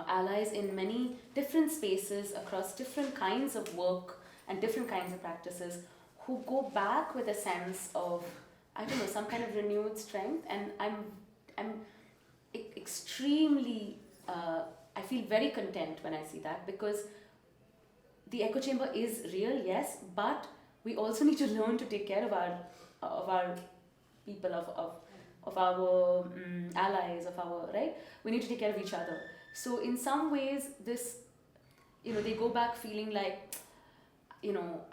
B: Allies in many different spaces across different kinds of work and different kinds of practices, who go back with a sense of, some kind of renewed strength. And I'm extremely, I feel very content when I see that, because the echo chamber is real, yes, but we also need to learn to take care of our people, of our allies, right? We need to take care of each other. So in some ways, this, they go back feeling like,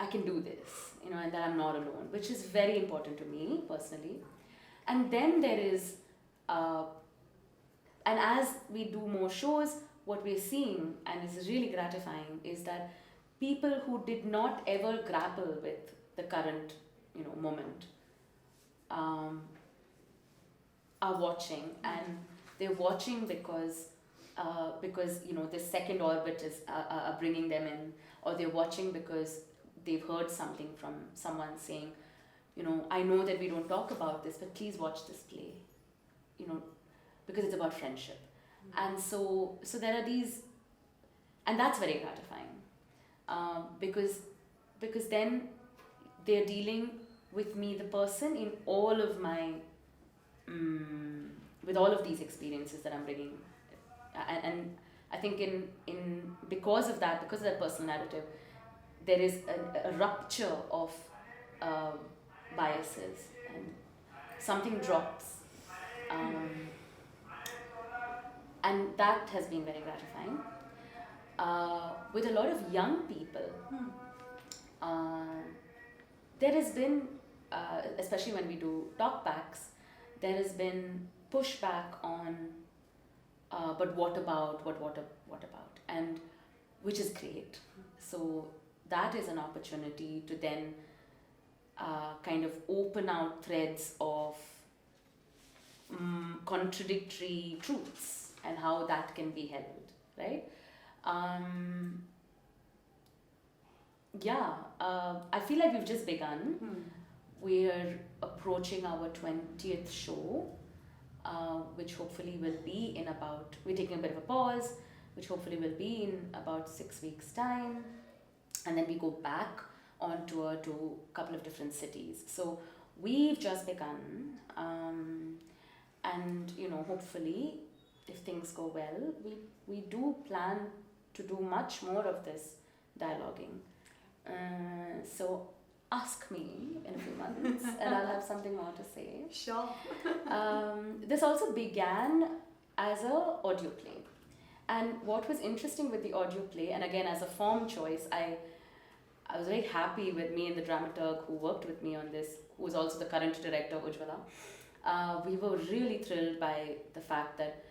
B: I can do this, and that I'm not alone, which is very important to me personally. And then there is, and as we do more shows, what we're seeing, and is really gratifying, is that people who did not ever grapple with the current, moment, are watching, and they're watching because this second orbit is bringing them in, or they're watching because they've heard something from someone saying, I know that we don't talk about this, but please watch this play, because it's about friendship. And so there are these, and that's very gratifying, because then they're dealing with me, the person, in all of my, with all of these experiences that I'm bringing, and I think because of that personal narrative, there is a rupture of biases, and something drops, and that has been very gratifying. With a lot of young people, there has been, especially when we do talkbacks, there has been pushback on, but what about, and which is great. So that is an opportunity to then kind of open out threads of contradictory truths and how that can be held, right? I feel like we've just begun. We're approaching our 20th show, which hopefully will be in about, we're taking a bit of a pause, which hopefully will be in about 6 weeks' time. And then we go back on tour to a couple of different cities. So we've just begun, and hopefully, if things go well, we do plan to do much more of this dialoguing. So ask me in a few months and I'll have something more to say.
A: Sure.
B: This also began as a audio play. And what was interesting with the audio play, and again as a form choice, I was very happy with me and the dramaturg who worked with me on this, who was also the current director, Ujjwala. We were really thrilled by the fact that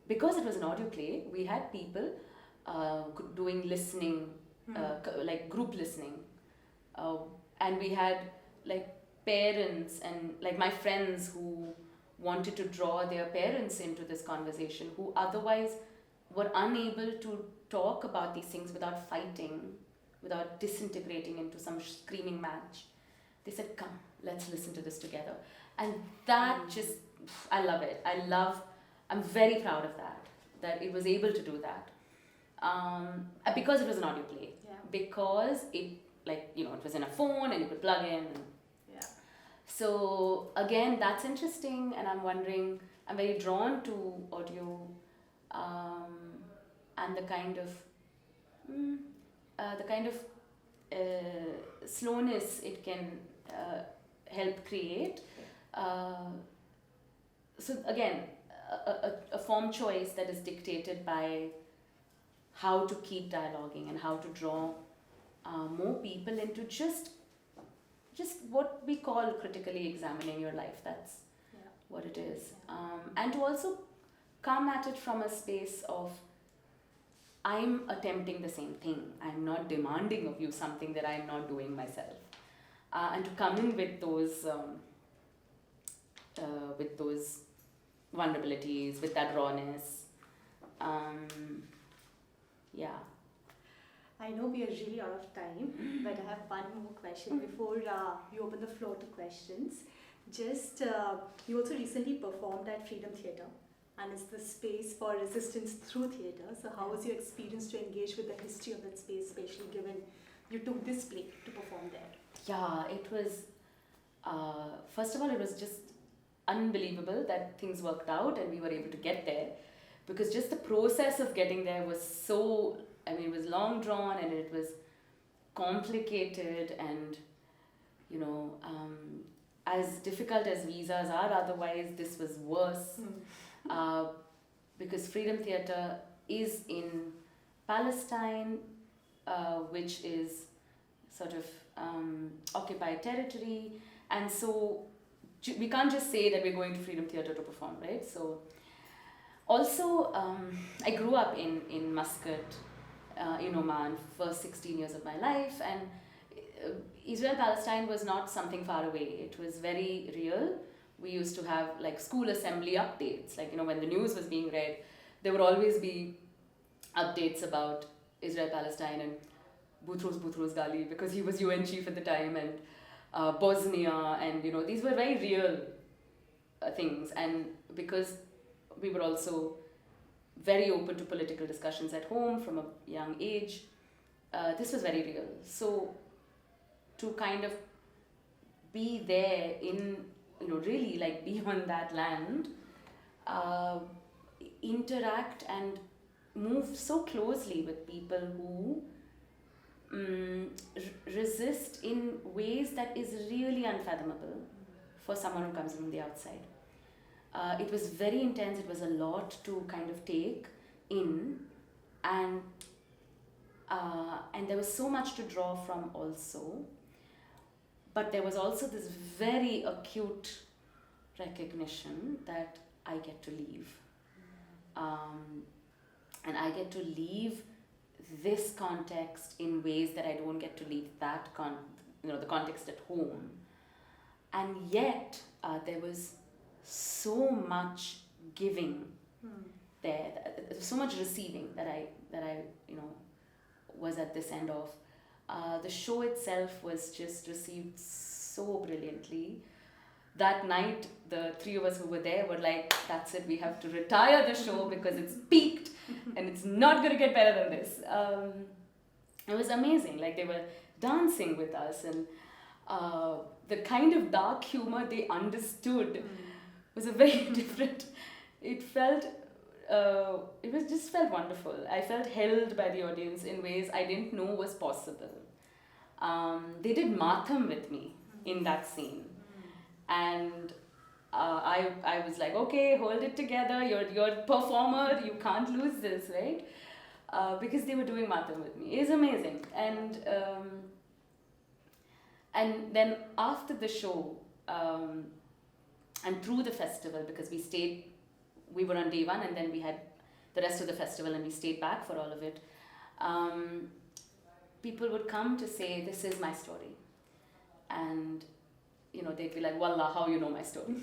B: because it was an audio play, we had people doing listening, like group listening. And we had like parents and like my friends who wanted to draw their parents into this conversation, who otherwise were unable to talk about these things without fighting, without disintegrating into some screaming match. They said, come, let's listen to this together. And that just, I love it. I'm very proud of that it was able to do that. Because it was an audio play.
A: Yeah.
B: Because it, like, you know, it was in a phone and you could plug in.
A: Yeah.
B: So again, that's interesting, and I'm wondering, I'm very drawn to audio and the kind of slowness it can help create. So again, a form choice that is dictated by how to keep dialoguing and how to draw more people into just what we call critically examining your life. That's what it is. And to also come at it from a space of, I'm attempting the same thing. I'm not demanding of you something that I'm not doing myself. And to come in with those vulnerabilities, with that rawness. Yeah.
A: I know we are really out of time, but I have one more question before we open the floor to questions. Just, you also recently performed at Freedom Theatre, and it's the space for resistance through theatre. So how was your experience to engage with the history of that space, especially given you took this play to perform there?
B: Yeah, it was, first of all, it was just unbelievable that things worked out and we were able to get there, because just the process of getting there was so, I mean, it was long drawn and it was complicated, and, you know, as difficult as visas are otherwise, this was worse. Because Freedom Theatre is in Palestine, which is sort of occupied territory, and so we can't just say that we're going to Freedom Theatre to perform, right? So also, I grew up in Muscat, in Oman, for 16 years of my life, and Israel-Palestine was not something far away. It was very real. We used to have like school assembly updates, like, you know, when the news was being read, there would always be updates about Israel-Palestine and Boutros Ghali, because he was UN chief at the time, and Bosnia, and, you know, these were very real things. And because we were also very open to political discussions at home from a young age, this was very real. So to kind of be there in, you know, really like be on that land, interact and move so closely with people who resist in ways that is really unfathomable for someone who comes from the outside. It was very intense. It was a lot to kind of take in, and there was so much to draw from also. But there was also this very acute recognition that I get to leave. And I get to leave this context in ways that I don't get to leave that the context at home. And yet there was so much giving there, so much receiving that I was at this end of. The show itself was just received so brilliantly. That night, the three of us who were there were like, that's it, we have to retire the show because it's peaked and it's not going to get better than this. It was amazing. Like, they were dancing with us, and the kind of dark humor they understood was a very different, it felt wonderful. I felt held by the audience in ways I didn't know was possible. They did Matham with me in that scene. And I was like, okay, hold it together. You're a performer. You can't lose this, right? Because they were doing Matham with me. It's amazing. And then after the show, and through the festival, because we were on day one, and then we had the rest of the festival, and we stayed back for all of it. People would come to say, this is my story. And, they'd be like, Wallah, how you know my story?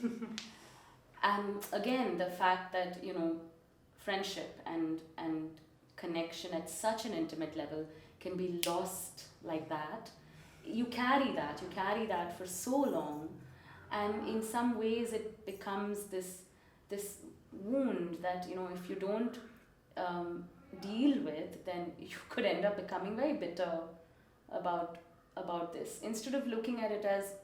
B: And again, the fact that, friendship and connection at such an intimate level can be lost like that. You carry that for so long, and in some ways it becomes this wound that, if you don't deal with, then you could end up becoming very bitter about this, instead of looking at it as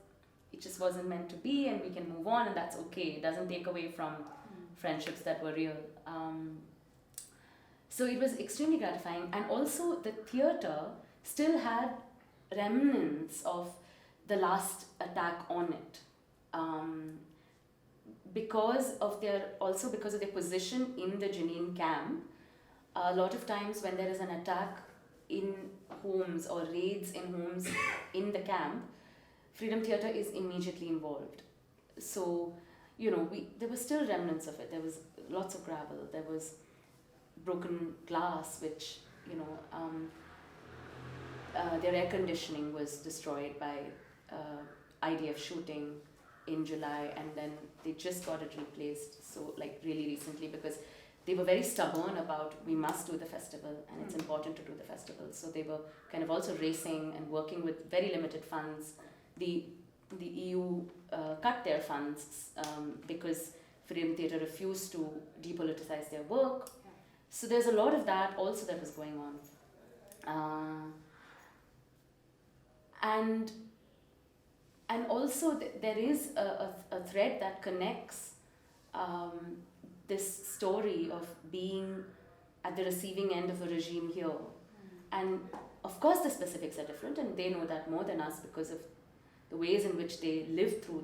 B: it just wasn't meant to be and we can move on and that's okay. It doesn't take away from friendships that were real. So it was extremely gratifying, and also the theatre still had remnants of the last attack on it, because of their position in the Janine camp. A lot of times when there is an attack in homes or raids in homes in the camp, Freedom Theatre is immediately involved. So, there were still remnants of it. There was lots of gravel. There was broken glass, which, their air conditioning was destroyed by IDF shooting in July, and then they just got it replaced, so really recently, because they were very stubborn about, we must do the festival and it's important to do the festival. So they were kind of also racing and working with very limited funds. The EU cut their funds because Freedom Theatre refused to depoliticize their work. Yeah. So there's a lot of that also that was going on. And also there is a thread that connects this story of being at the receiving end of a regime here. And of course the specifics are different, and they know that more than us because of the ways in which they lived through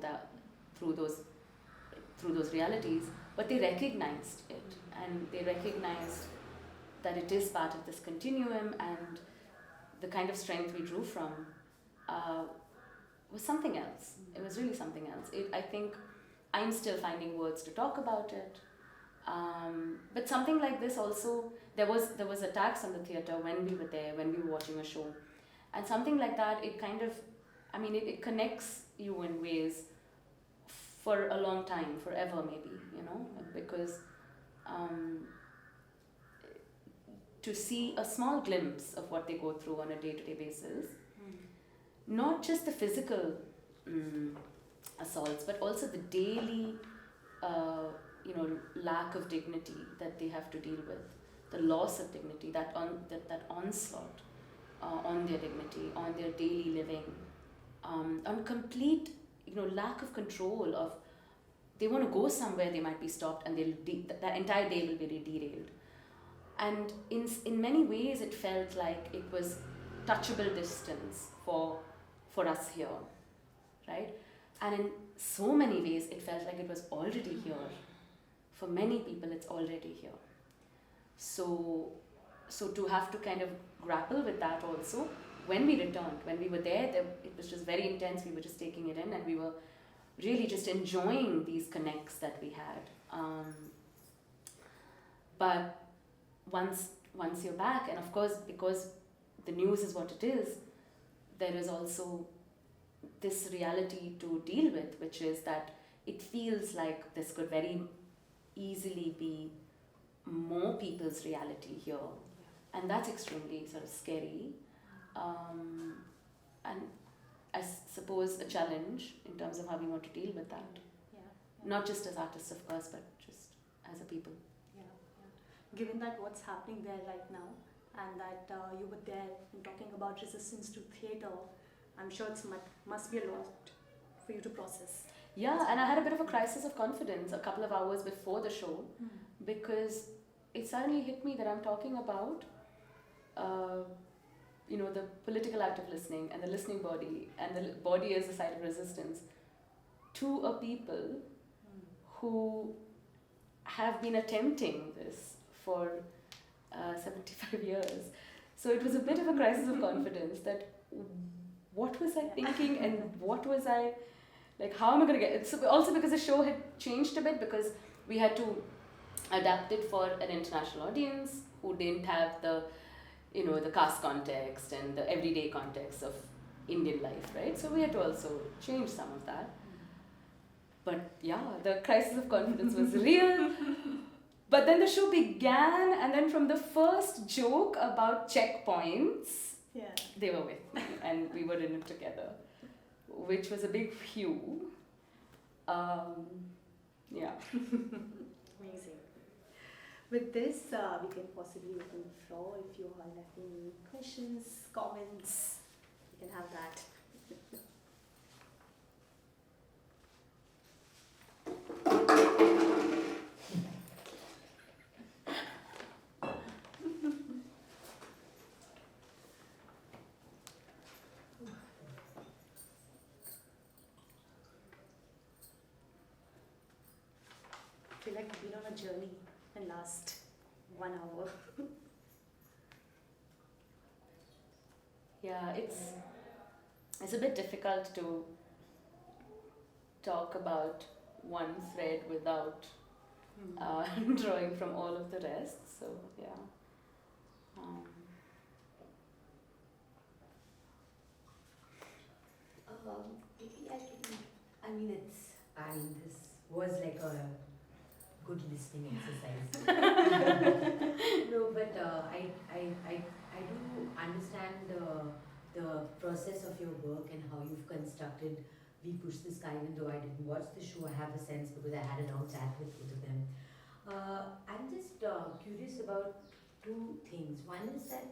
B: those realities, but they recognized it, and they recognized that it is part of this continuum, and the kind of strength we drew from was something else. It was really something else. I think I'm still finding words to talk about it. But something like this also, there was attacks on the theatre when we were there, when we were watching a show. And something like that, it kind of, it connects you in ways for a long time, forever maybe, because to see a small glimpse of what they go through on a day-to-day basis, not just the physical assaults, but also the daily lack of dignity that they have to deal with, the loss of dignity, that onslaught on their dignity, on their daily living, on complete lack of control of, they want to go somewhere, they might be stopped, and that entire day will be derailed. And in many ways it felt like it was touchable distance for us here, right? And in so many ways it felt like it was already here. For many people it's already here. So to have to kind of grapple with that also, when we returned, when we were there, it was just very intense. We were just taking it in, and we were really just enjoying these connects that we had. But once you're back, and of course because the news is what it is, there is also this reality to deal with, which is that it feels like this could very easily be more people's reality here. Yeah. And that's extremely sort of scary. And I suppose a challenge in terms of how we want to deal with that. Yeah. Yeah. Not just as artists, of course, but just as a people.
A: Yeah. Yeah. Given that what's happening there right now, and that you were there and talking about resistance to theatre, I'm sure it must be a lot for you to process.
B: Yeah, and I had a bit of a crisis of confidence a couple of hours before the show, because it suddenly hit me that I'm talking about the political act of listening and the listening body and the body as a site of resistance to a people who have been attempting this for 75 years. So it was a bit of a crisis of confidence that what was I thinking and what was I, like, how am I going to get it? So also because the show had changed a bit, because we had to adapt it for an international audience who didn't have the caste context and the everyday context of Indian life, right? So we had to also change some of that. But yeah, the crisis of confidence was real. But then the show began, and then from the first joke about checkpoints, they were with me, and we were in it together, which was a big phew. Yeah.
A: Amazing. With this, we can possibly open the floor. If you all have any questions, comments, you can have that. I feel like we've been on a journey and last 1 hour.
B: Yeah, it's a bit difficult to talk about one thread without drawing from all of the rest. So yeah.
C: Maybe I can. This was like a good listening exercise. No, but I do understand the process of your work and how you've constructed We Push the Sky. Even though I didn't watch the show, I have a sense because I had a long chat with both of them. I'm just curious about two things. One is that,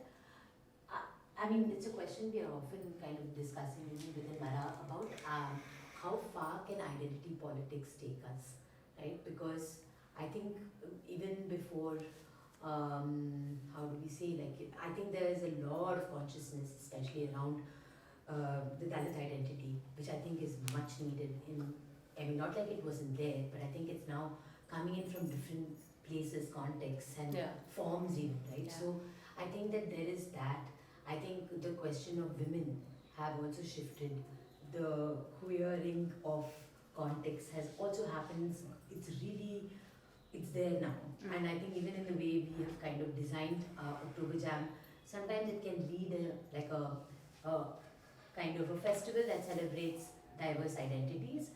C: it's a question we are often kind of discussing within Mara about how far can identity politics take us, right? Because I think even before, how do we say, I think there is a lot of consciousness, especially around the Dalit identity, which I think is much needed not like it wasn't there, but I think it's now coming in from different places, contexts and forms even, right?
B: Yeah.
C: So I think that there is that. I think the question of women have also shifted. The queering of context has also happened. It's there now. And I think even in the way we have kind of designed October Jam, sometimes it can lead a kind of a festival that celebrates diverse identities.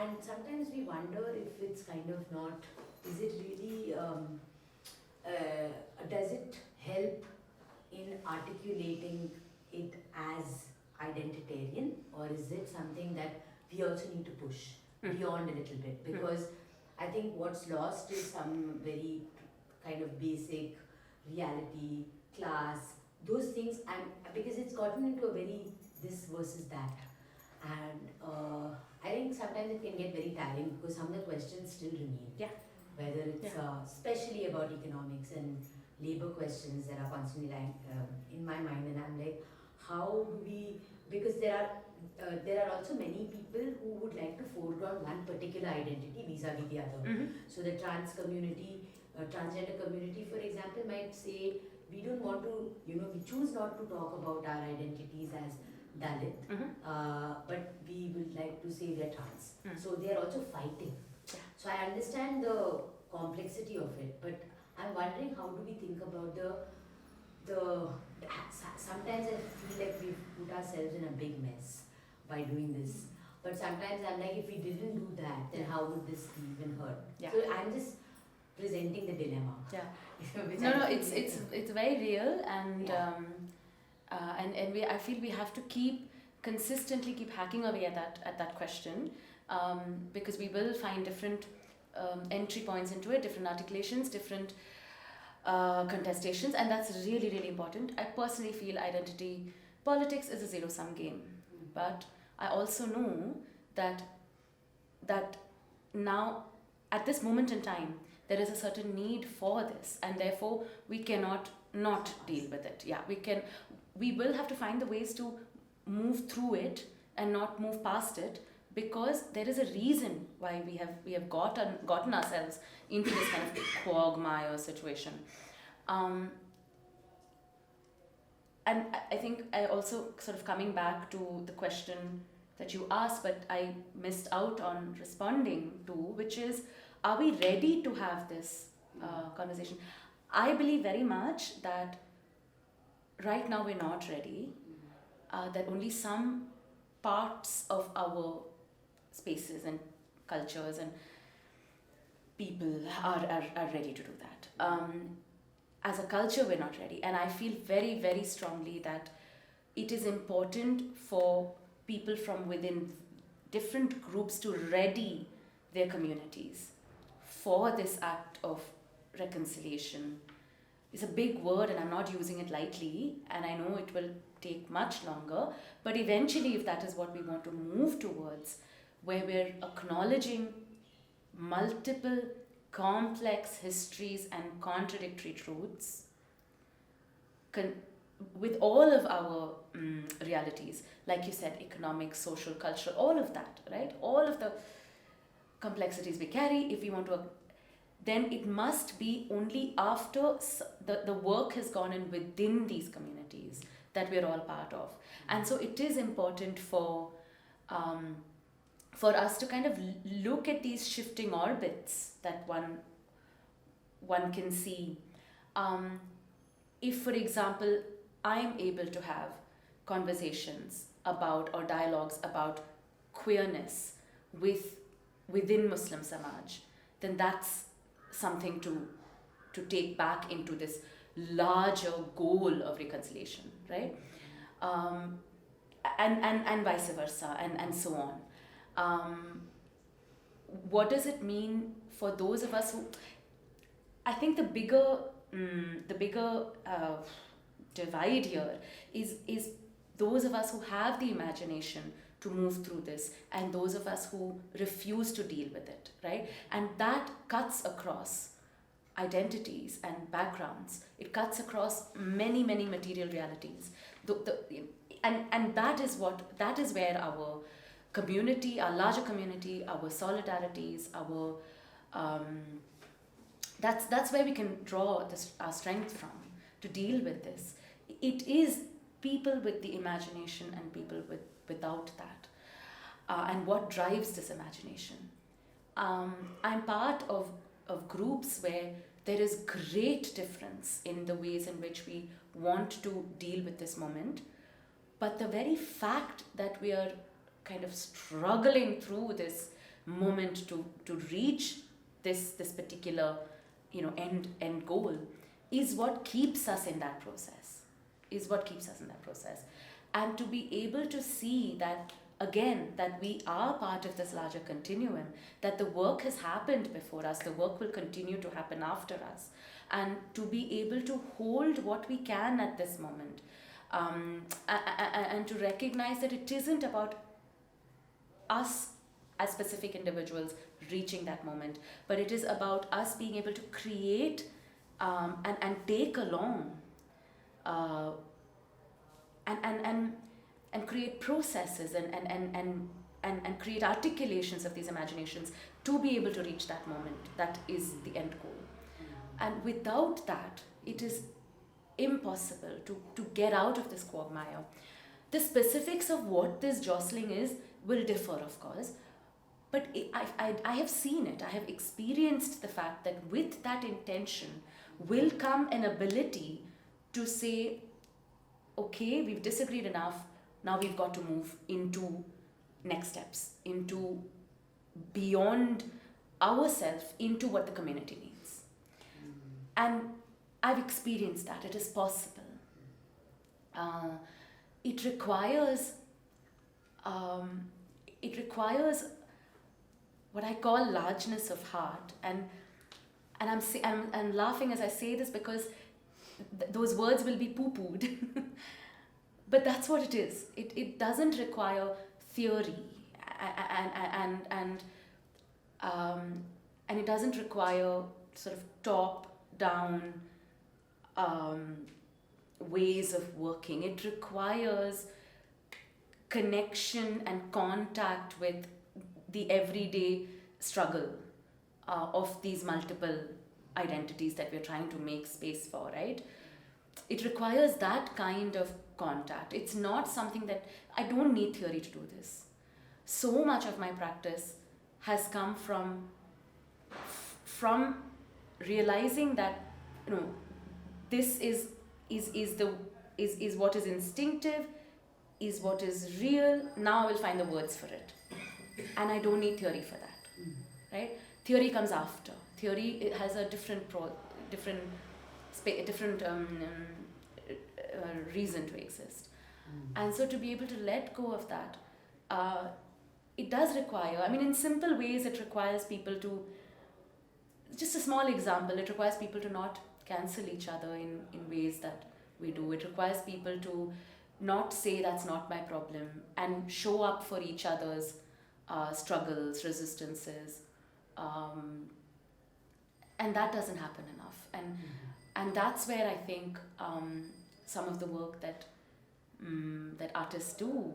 C: And sometimes we wonder if it's kind of not, is it really, does it help in articulating it as identitarian, or is it something that we also need to push beyond a little bit? Because I think what's lost is some very kind of basic reality, class, those things, and because it's gotten into a very this versus that. And I think sometimes it can get very tiring because some of the questions still remain.
B: Yeah.
C: Whether it's especially about economics and labor questions that are constantly lying in my mind, and I'm like, how do we? Because there are also many people who would like to foreground one particular identity vis-a-vis the other. So the trans community, transgender community, for example, might say we don't want to, we choose not to talk about our identities as Dalit, but we would like to say we're trans. So they are also fighting. So I understand the complexity of it, but I'm wondering how do we think about sometimes I feel like we've put ourselves in a big mess by doing this. But sometimes I'm like, if we didn't do that, then how would this be even heard?
B: Yeah.
C: So I'm just presenting the dilemma.
B: Yeah.
C: Which
B: No,
C: I think
B: it's very real, and
C: Yeah.
B: I feel we have to consistently keep hacking away at that question, because we will find different entry points into it, different articulations, different contestations, and that's really, really important. I personally feel identity politics is a zero-sum game, but I also know that now, at this moment in time, there is a certain need for this, and therefore we cannot not deal with it. Yeah, we can. we will have to find the ways to move through it and not move past it, because there is a reason why we have gotten ourselves into this kind of quagmire situation. And I think I also, sort of coming back to the question that you asked, but I missed out on responding to, which is, are we ready to have this conversation? I believe very much that right now we're not ready, that only some parts of our spaces and cultures and people are ready to do that. As a culture, we're not ready. And I feel very, very strongly that it is important for people from within different groups to ready their communities for this act of reconciliation. It's a big word and I'm not using it lightly, and I know it will take much longer, but eventually, if that is what we want to move towards, where we're acknowledging multiple complex histories and contradictory truths with all of our realities, like you said, economic, social, cultural, all of that, right? All of the complexities we carry, if we want to, then it must be only after the work has gone in within these communities that we're all part of. And so it is important for us to kind of look at these shifting orbits that one can see. If, for example, I'm able to have conversations about, or dialogues about, queerness within Muslim Samaj, then that's something to take back into this larger goal of reconciliation, right? And vice versa, and so on. What does it mean for those of us who, I think the bigger divide here is those of us who have the imagination to move through this, and those of us who refuse to deal with it, right? And that cuts across identities and backgrounds. It cuts across many, many material realities. And that is where our community, our larger community, our solidarities, our that's where we can draw our strength from to deal with this. It is people with the imagination and people without that, and what drives this imagination. I'm part of groups where there is great difference in the ways in which we want to deal with this moment, but the very fact that we are kind of struggling through this moment to reach this particular end goal is what keeps us in that process, and to be able to see that, again, that we are part of this larger continuum, that the work has happened before us, the work will continue to happen after us, and to be able to hold what we can at this moment, and to recognize that it isn't about us as specific individuals reaching that moment, but it is about us being able to create and take along and create processes and create articulations of these imaginations to be able to reach that moment that is the end goal. And without that, it is impossible to get out of this quagmire. The specifics of what this jostling is will differ, of course, but I have seen it, I have experienced the fact that with that intention will come an ability to say, okay, we've disagreed enough, now we've got to move into next steps, into beyond ourselves, into what the community needs. And I've experienced that, it is possible. It requires what I call largeness of heart, and I'm laughing as I say this because those words will be poo-pooed, but that's what it is. It doesn't require theory, and it doesn't require sort of top-down ways of working. It requires connection and contact with the everyday struggle of these multiple identities that we're trying to make space for, right? It requires that kind of contact. It's not something that I don't need theory to do this. So much of my practice has come from realizing that, you know, this is what is instinctive, is what is real. Now I will find the words for it, and I don't need theory for that, right? Theory comes after. Theory, it has a different reason to exist, and so to be able to let go of that, it does require. I mean, in simple ways, it requires people to. Just a small example. It requires people to not cancel each other in ways that we do. It requires people to not say that's not my problem and show up for each other's struggles, resistances, and that doesn't happen enough. And that's where I think some of the work that artists do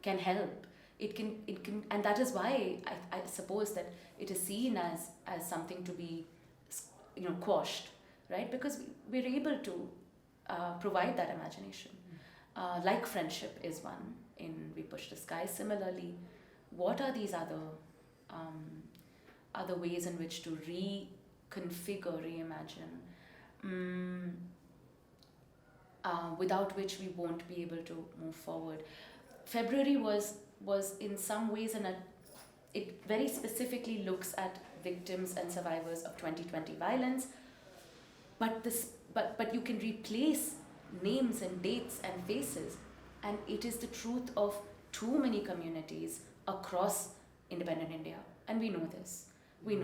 B: can help. It can, and that is why I suppose that it is seen as something to be, you know, quashed, right? Because we're able to provide that imagination. Like friendship is one in We Push the Sky. Similarly, what are these other ways in which to reconfigure, reimagine, without which we won't be able to move forward? February was in some ways, it very specifically looks at victims and survivors of 2020 violence, but you can replace names and dates and faces, and it is the truth of too many communities across independent India, and we know this. We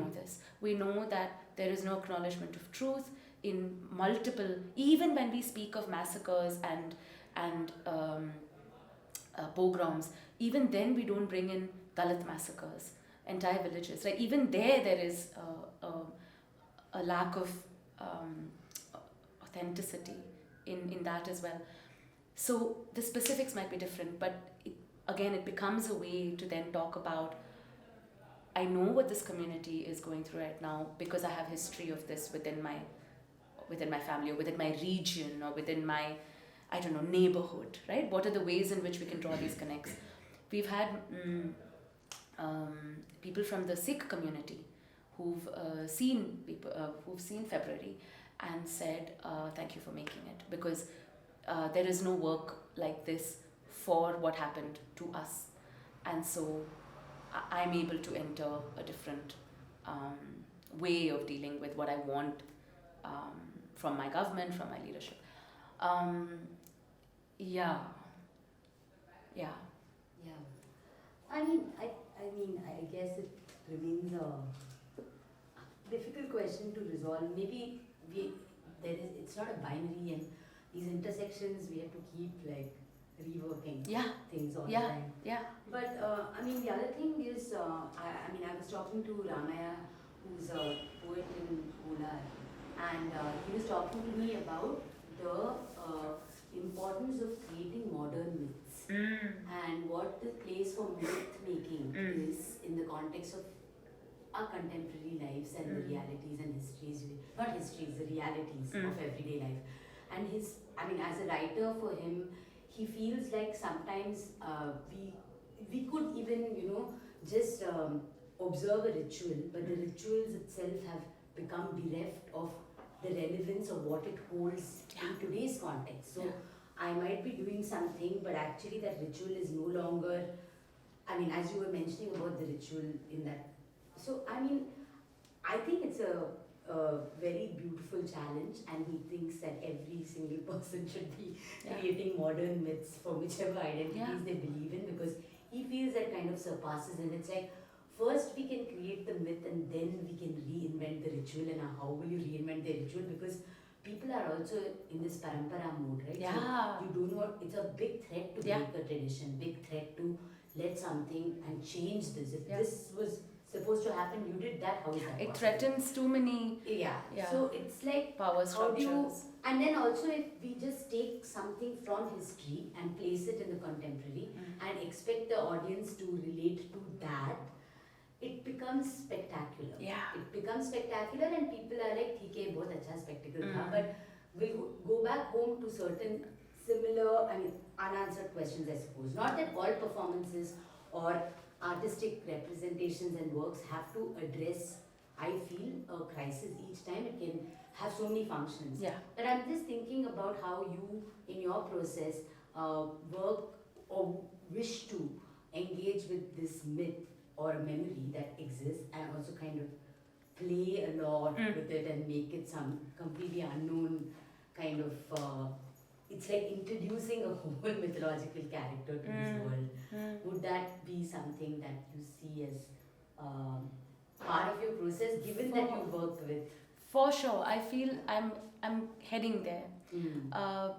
B: know that there is no acknowledgement of truth in multiple, even when we speak of massacres and pogroms, even then we don't bring in Dalit massacres, entire villages, right? Even there is a lack of authenticity in that as well. So the specifics might be different, but it becomes a way to then talk about, I know what this community is going through right now because I have history of this within my family, or within my region, or within my, I don't know, neighborhood, right? What are the ways in which we can draw these connects? We've had people from the Sikh community who've seen February and said, thank you for making it, because there is no work like this for what happened to us. And so I'm able to enter a different way of dealing with what I want from my government, from my leadership. Yeah.
C: I mean, I guess it remains a difficult question to resolve. Maybe it's not a binary, and these intersections we have to keep like reworking things all the time.
B: Yeah.
C: But I mean, the other thing is, I was talking to Ramaya, who's a poet in Kolar, and he was talking to me about the importance of creating modern myths and what the place for myth making is in the context of our contemporary lives and the realities and histories, not histories, the realities of everyday life. And as a writer, for him, he feels like sometimes we could even, just observe a ritual, but the rituals itself have become bereft of the relevance of what it holds in today's context. So I might be doing something, but actually that ritual is no longer, as you were mentioning about the ritual in that. So, I think it's a very beautiful challenge, and he thinks that every single person should be creating modern myths for whichever identities they believe in, because he feels that kind of surpasses, and it's like, first we can create the myth and then we can reinvent the ritual. And how will you reinvent the ritual? Because people are also in this parampara mode, right?
B: Yeah.
C: So you do not, it's a big threat to break a tradition, big threat to let something and change this. If this was supposed to happened you did that, how is that
B: It
C: possible?
B: threatens too many
C: Yeah.
B: Yeah.
C: So it's like,
B: power
C: how do you,
B: structures.
C: and then also if we just take something from history and place it in the contemporary and expect the audience to relate to that, it becomes spectacular.
B: Yeah.
C: It becomes spectacular and people are like, ठीक है बहुत अच्छा spectacle था,
B: Mm.
C: but we'll go back home to certain similar, I mean, unanswered questions, I suppose. Not that all performances or artistic representations and works have to address, I feel, a crisis each time. It can have so many functions.
B: Yeah.
C: But I'm just thinking about how you, in your process, work or wish to engage with this myth or a memory that exists and also kind of play a lot with it and make it some completely unknown kind of, it's like introducing a whole mythological character to this world. Would that be something that you see as part of your process, given that you work with?
B: For sure, I feel I'm heading there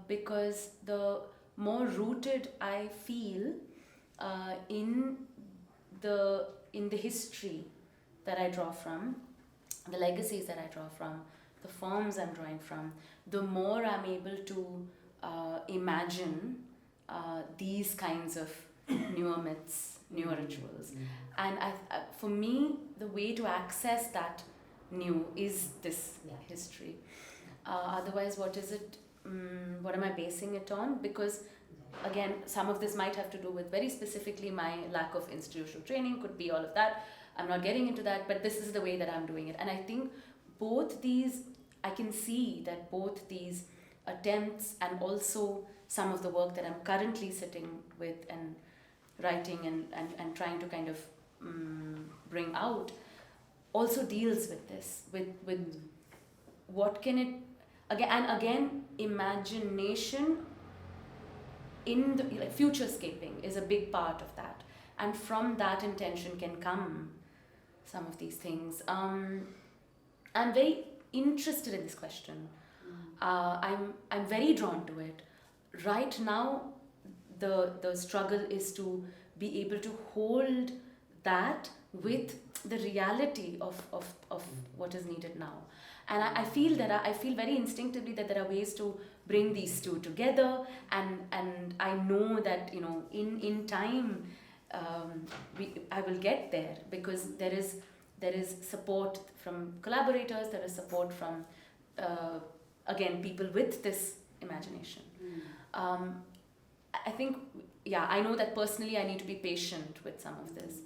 B: because the more rooted I feel in the history that I draw from, the legacies that I draw from, the forms I'm drawing from, the more I'm able to imagine these kinds of newer myths, newer rituals. And for me, the way to access that new is this history. Otherwise, what is it? What am I basing it on? Because again, some of this might have to do with very specifically my lack of institutional training, could be all of that. I'm not getting into that, but this is the way that I'm doing it. And I think both these, I can see that both these attempts and also some of the work that I'm currently sitting with and writing and trying to kind of bring out also deals with this, with what can it, again, imagination in the, like, futurescaping is a big part of that, and from that intention can come some of these things. I'm very interested in this question. I'm very drawn to it. Right now, the struggle is to be able to hold that with the reality of what is needed now. And I feel that I feel very instinctively that there are ways to bring these two together, and I know that, you know, in time I will get there, because there is support from collaborators, there is support from again, people with this imagination. I think, yeah, I know that personally I need to be patient with some of this,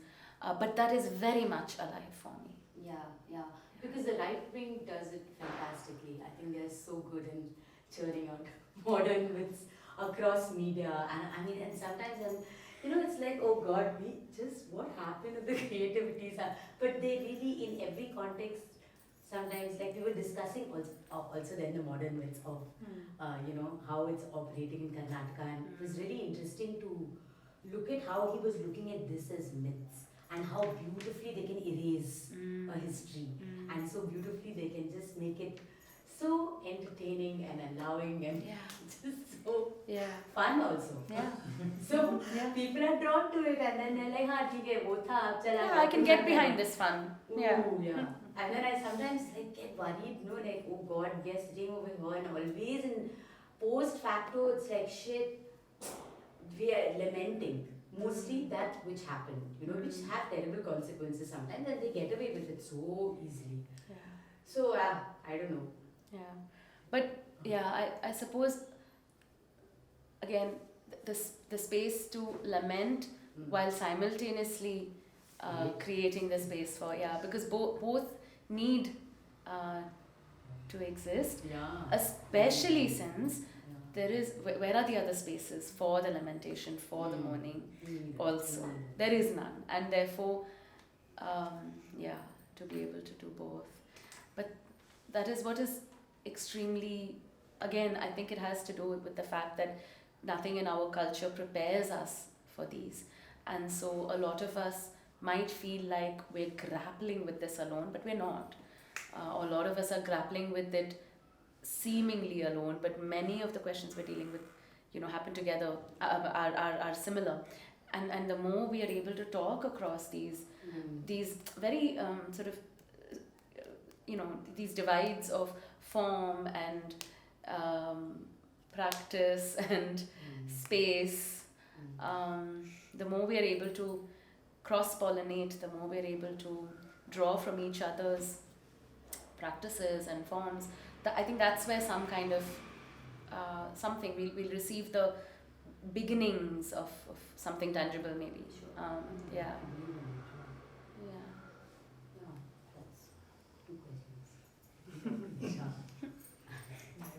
B: but that is very much alive for me.
C: Yeah, because the right wing does it fantastically. I think they're so good in churning out modern myths across media, and I mean, and sometimes it's like, oh God, what happened to the creativities? But they really, in every context, sometimes, like we were discussing also then the modern myths of, how it's operating in Karnataka, and it was really interesting to look at how he was looking at this as myths and how beautifully they can erase a history, and so beautifully they can just make it so entertaining and allowing and just so fun also.
B: Yeah.
C: So people are drawn to it, and then they're like, "Ha, theek hai, wo tha, ab chala."
B: Yeah, I can get behind this fun.
C: Ooh, yeah. And then I sometimes get worried, like, oh God, we are sitting over here, and always in post facto, it's like, shit, we are lamenting mostly that which happened, which have terrible consequences sometimes, and they get away with it so easily.
B: Yeah.
C: So, I don't know.
B: Yeah. But yeah, I suppose, again, the space to lament while simultaneously creating the space for, because both need to exist, especially since there is, where are the other spaces for the lamentation, for the mourning also? There is none, and therefore, to be able to do both. But that is what is extremely, again, I think it has to do with the fact that nothing in our culture prepares us for these. And so a lot of us might feel like we're grappling with this alone, but we're not. A lot of us are grappling with it seemingly alone, but many of the questions we're dealing with, happen together, are similar. And the more we are able to talk across these these very sort of, these divides of form and practice and space. The more we are able to cross-pollinate, the more we are able to draw from each other's practices and forms. I think that's where some kind of something we'll receive the beginnings of something tangible, maybe. Yeah.
C: That's 2 questions.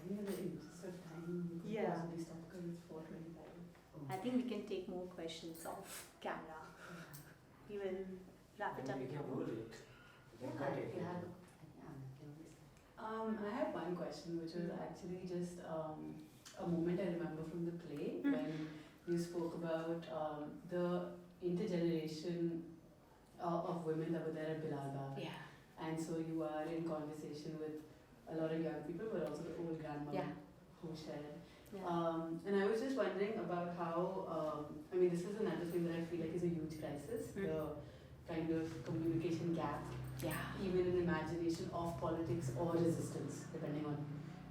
D: In the interest of time, we could possibly stop because it's 4:25.
A: I think we can take more questions off camera. We will wrap it up.
E: We can roll it. We can cut it.
D: I have one question, which was actually just a moment I remember from the play when you spoke about the intergeneration of women that were there at Bilal Bagh.
B: Yeah.
D: And so you are in conversation with a lot of young people, but also the old grandma who shared.
B: Yeah.
D: And I was just wondering about how, this is another thing that I feel like is a huge crisis, the kind of communication gap, even in imagination of politics or resistance, depending on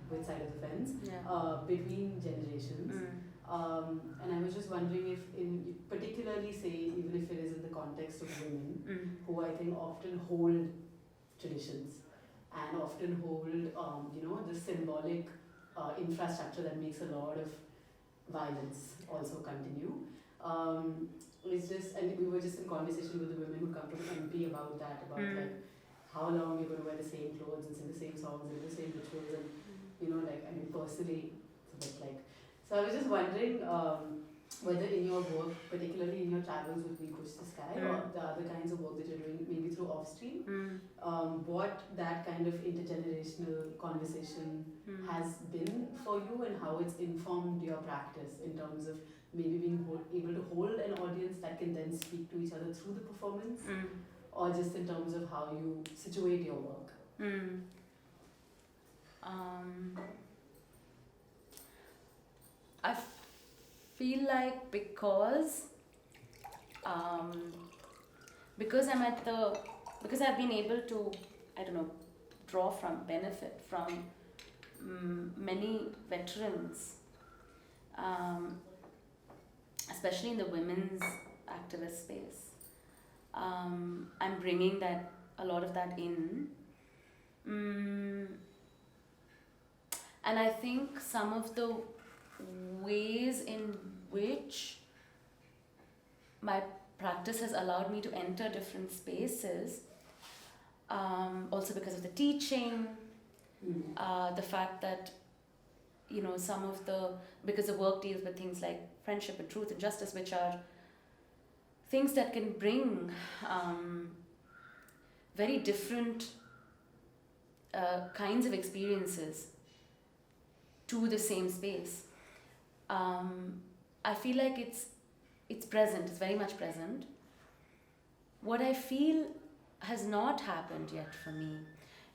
D: which side of the fence, between generations. And I was just wondering if, particularly say, even if it is in the context of women, who I think often hold traditions and often hold, the symbolic infrastructure that makes a lot of violence also continue. It's just, and we were just in conversation with the women who come to the MP about that, about like how long you're going to wear the same clothes and sing the same songs and do the same rituals, and personally, it's a bit like. So I was just wondering whether in your work, particularly in your travels with We Kuch the Sky, or the other kinds of work that you're doing, maybe through OffStream, what that kind of intergenerational conversation has been for you and how it's informed your practice in terms of maybe being able to hold an audience that can then speak to each other through the performance, or just in terms of how you situate your work.
B: I feel like because I've been able to, draw from, benefit from many veterans, especially in the women's activist space. I'm bringing a lot of that in. And I think some of the ways in which my practice has allowed me to enter different spaces, also because of the teaching, the fact that, because the work deals with things like friendship and truth and justice, which are things that can bring very different kinds of experiences to the same space. I feel like it's present, it's very much present. What I feel has not happened yet for me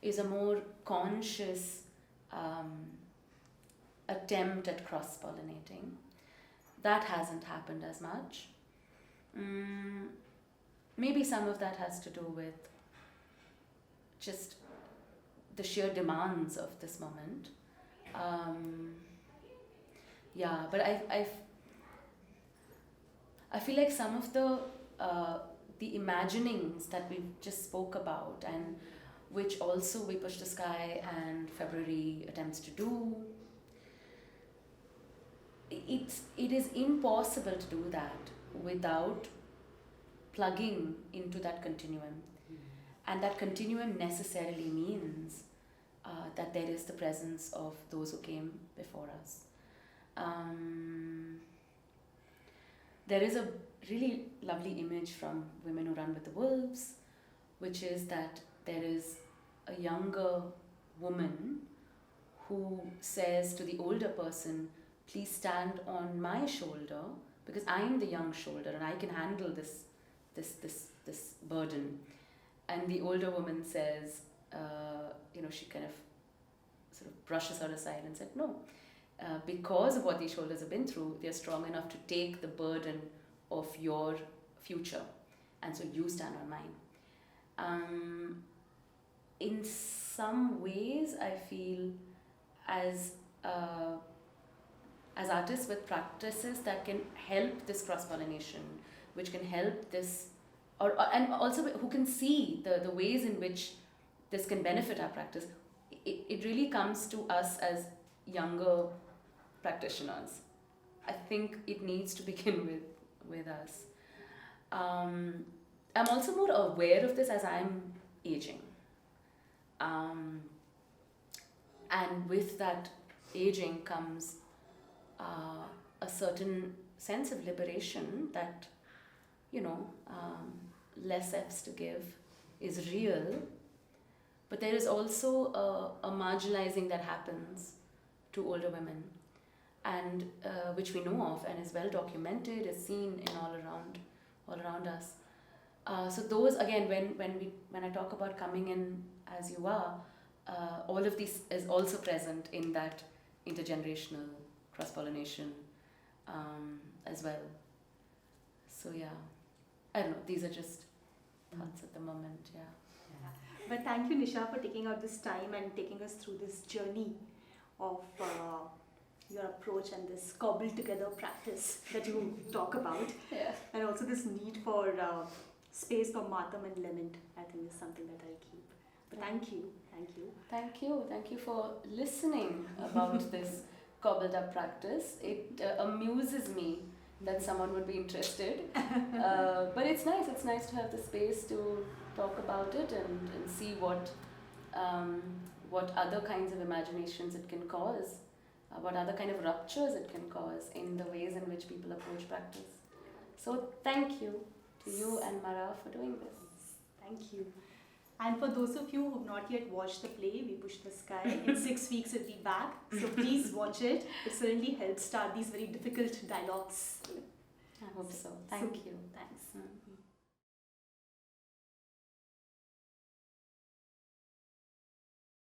B: is a more conscious attempt at cross-pollinating. That hasn't happened as much. Maybe some of that has to do with just the sheer demands of this moment. But I feel like some of the imaginings that we just spoke about, and which also We Push the Sky and February attempts to do, it is impossible to do that without plugging into that continuum. And that continuum necessarily means that there is the presence of those who came before us. There is a really lovely image from Women Who Run with the Wolves, which is that there is a younger woman who says to the older person, please stand on my shoulder because I am the young shoulder and I can handle this burden. And the older woman says, she kind of sort of brushes her aside and said, no, because of what these shoulders have been through, they're strong enough to take the burden of your future and so you stand on mine. In some ways, I feel as artists with practices that can help this cross-pollination, which can help this, and also who can see the ways in which this can benefit our practice, it really comes to us as younger practitioners. I think it needs to begin with us. I'm also more aware of this as I'm aging. And with that aging comes a certain sense of liberation that, less F's to give is real. But there is also a marginalizing that happens to older women, and which we know of and is well documented, is seen in all around us. So those, again, when I talk about coming in as you are, all of this is also present in that intergenerational cross-pollination as well. So yeah, I don't know, these are just thoughts at the moment, yeah.
A: But thank you, Nisha, for taking out this time and taking us through this journey of your approach and this cobbled together practice that you talk about.
B: Yeah.
A: And also this need for space for Matam and lament, I think is something that I keep. But thank you.
B: Thank you for listening about this cobbled up practice. It amuses me that someone would be interested. But it's nice to have the space to talk about it and see what other kinds of imaginations it can cause, what other kind of ruptures it can cause in the ways in which people approach practice. So thank you to you and Mara for doing this.
A: Thank you. And for those of you who have not yet watched the play, We Push the Sky, in 6 weeks it'll be back. So please watch it. It certainly helps start these very difficult dialogues.
B: I hope so. Thank you.
A: Thanks.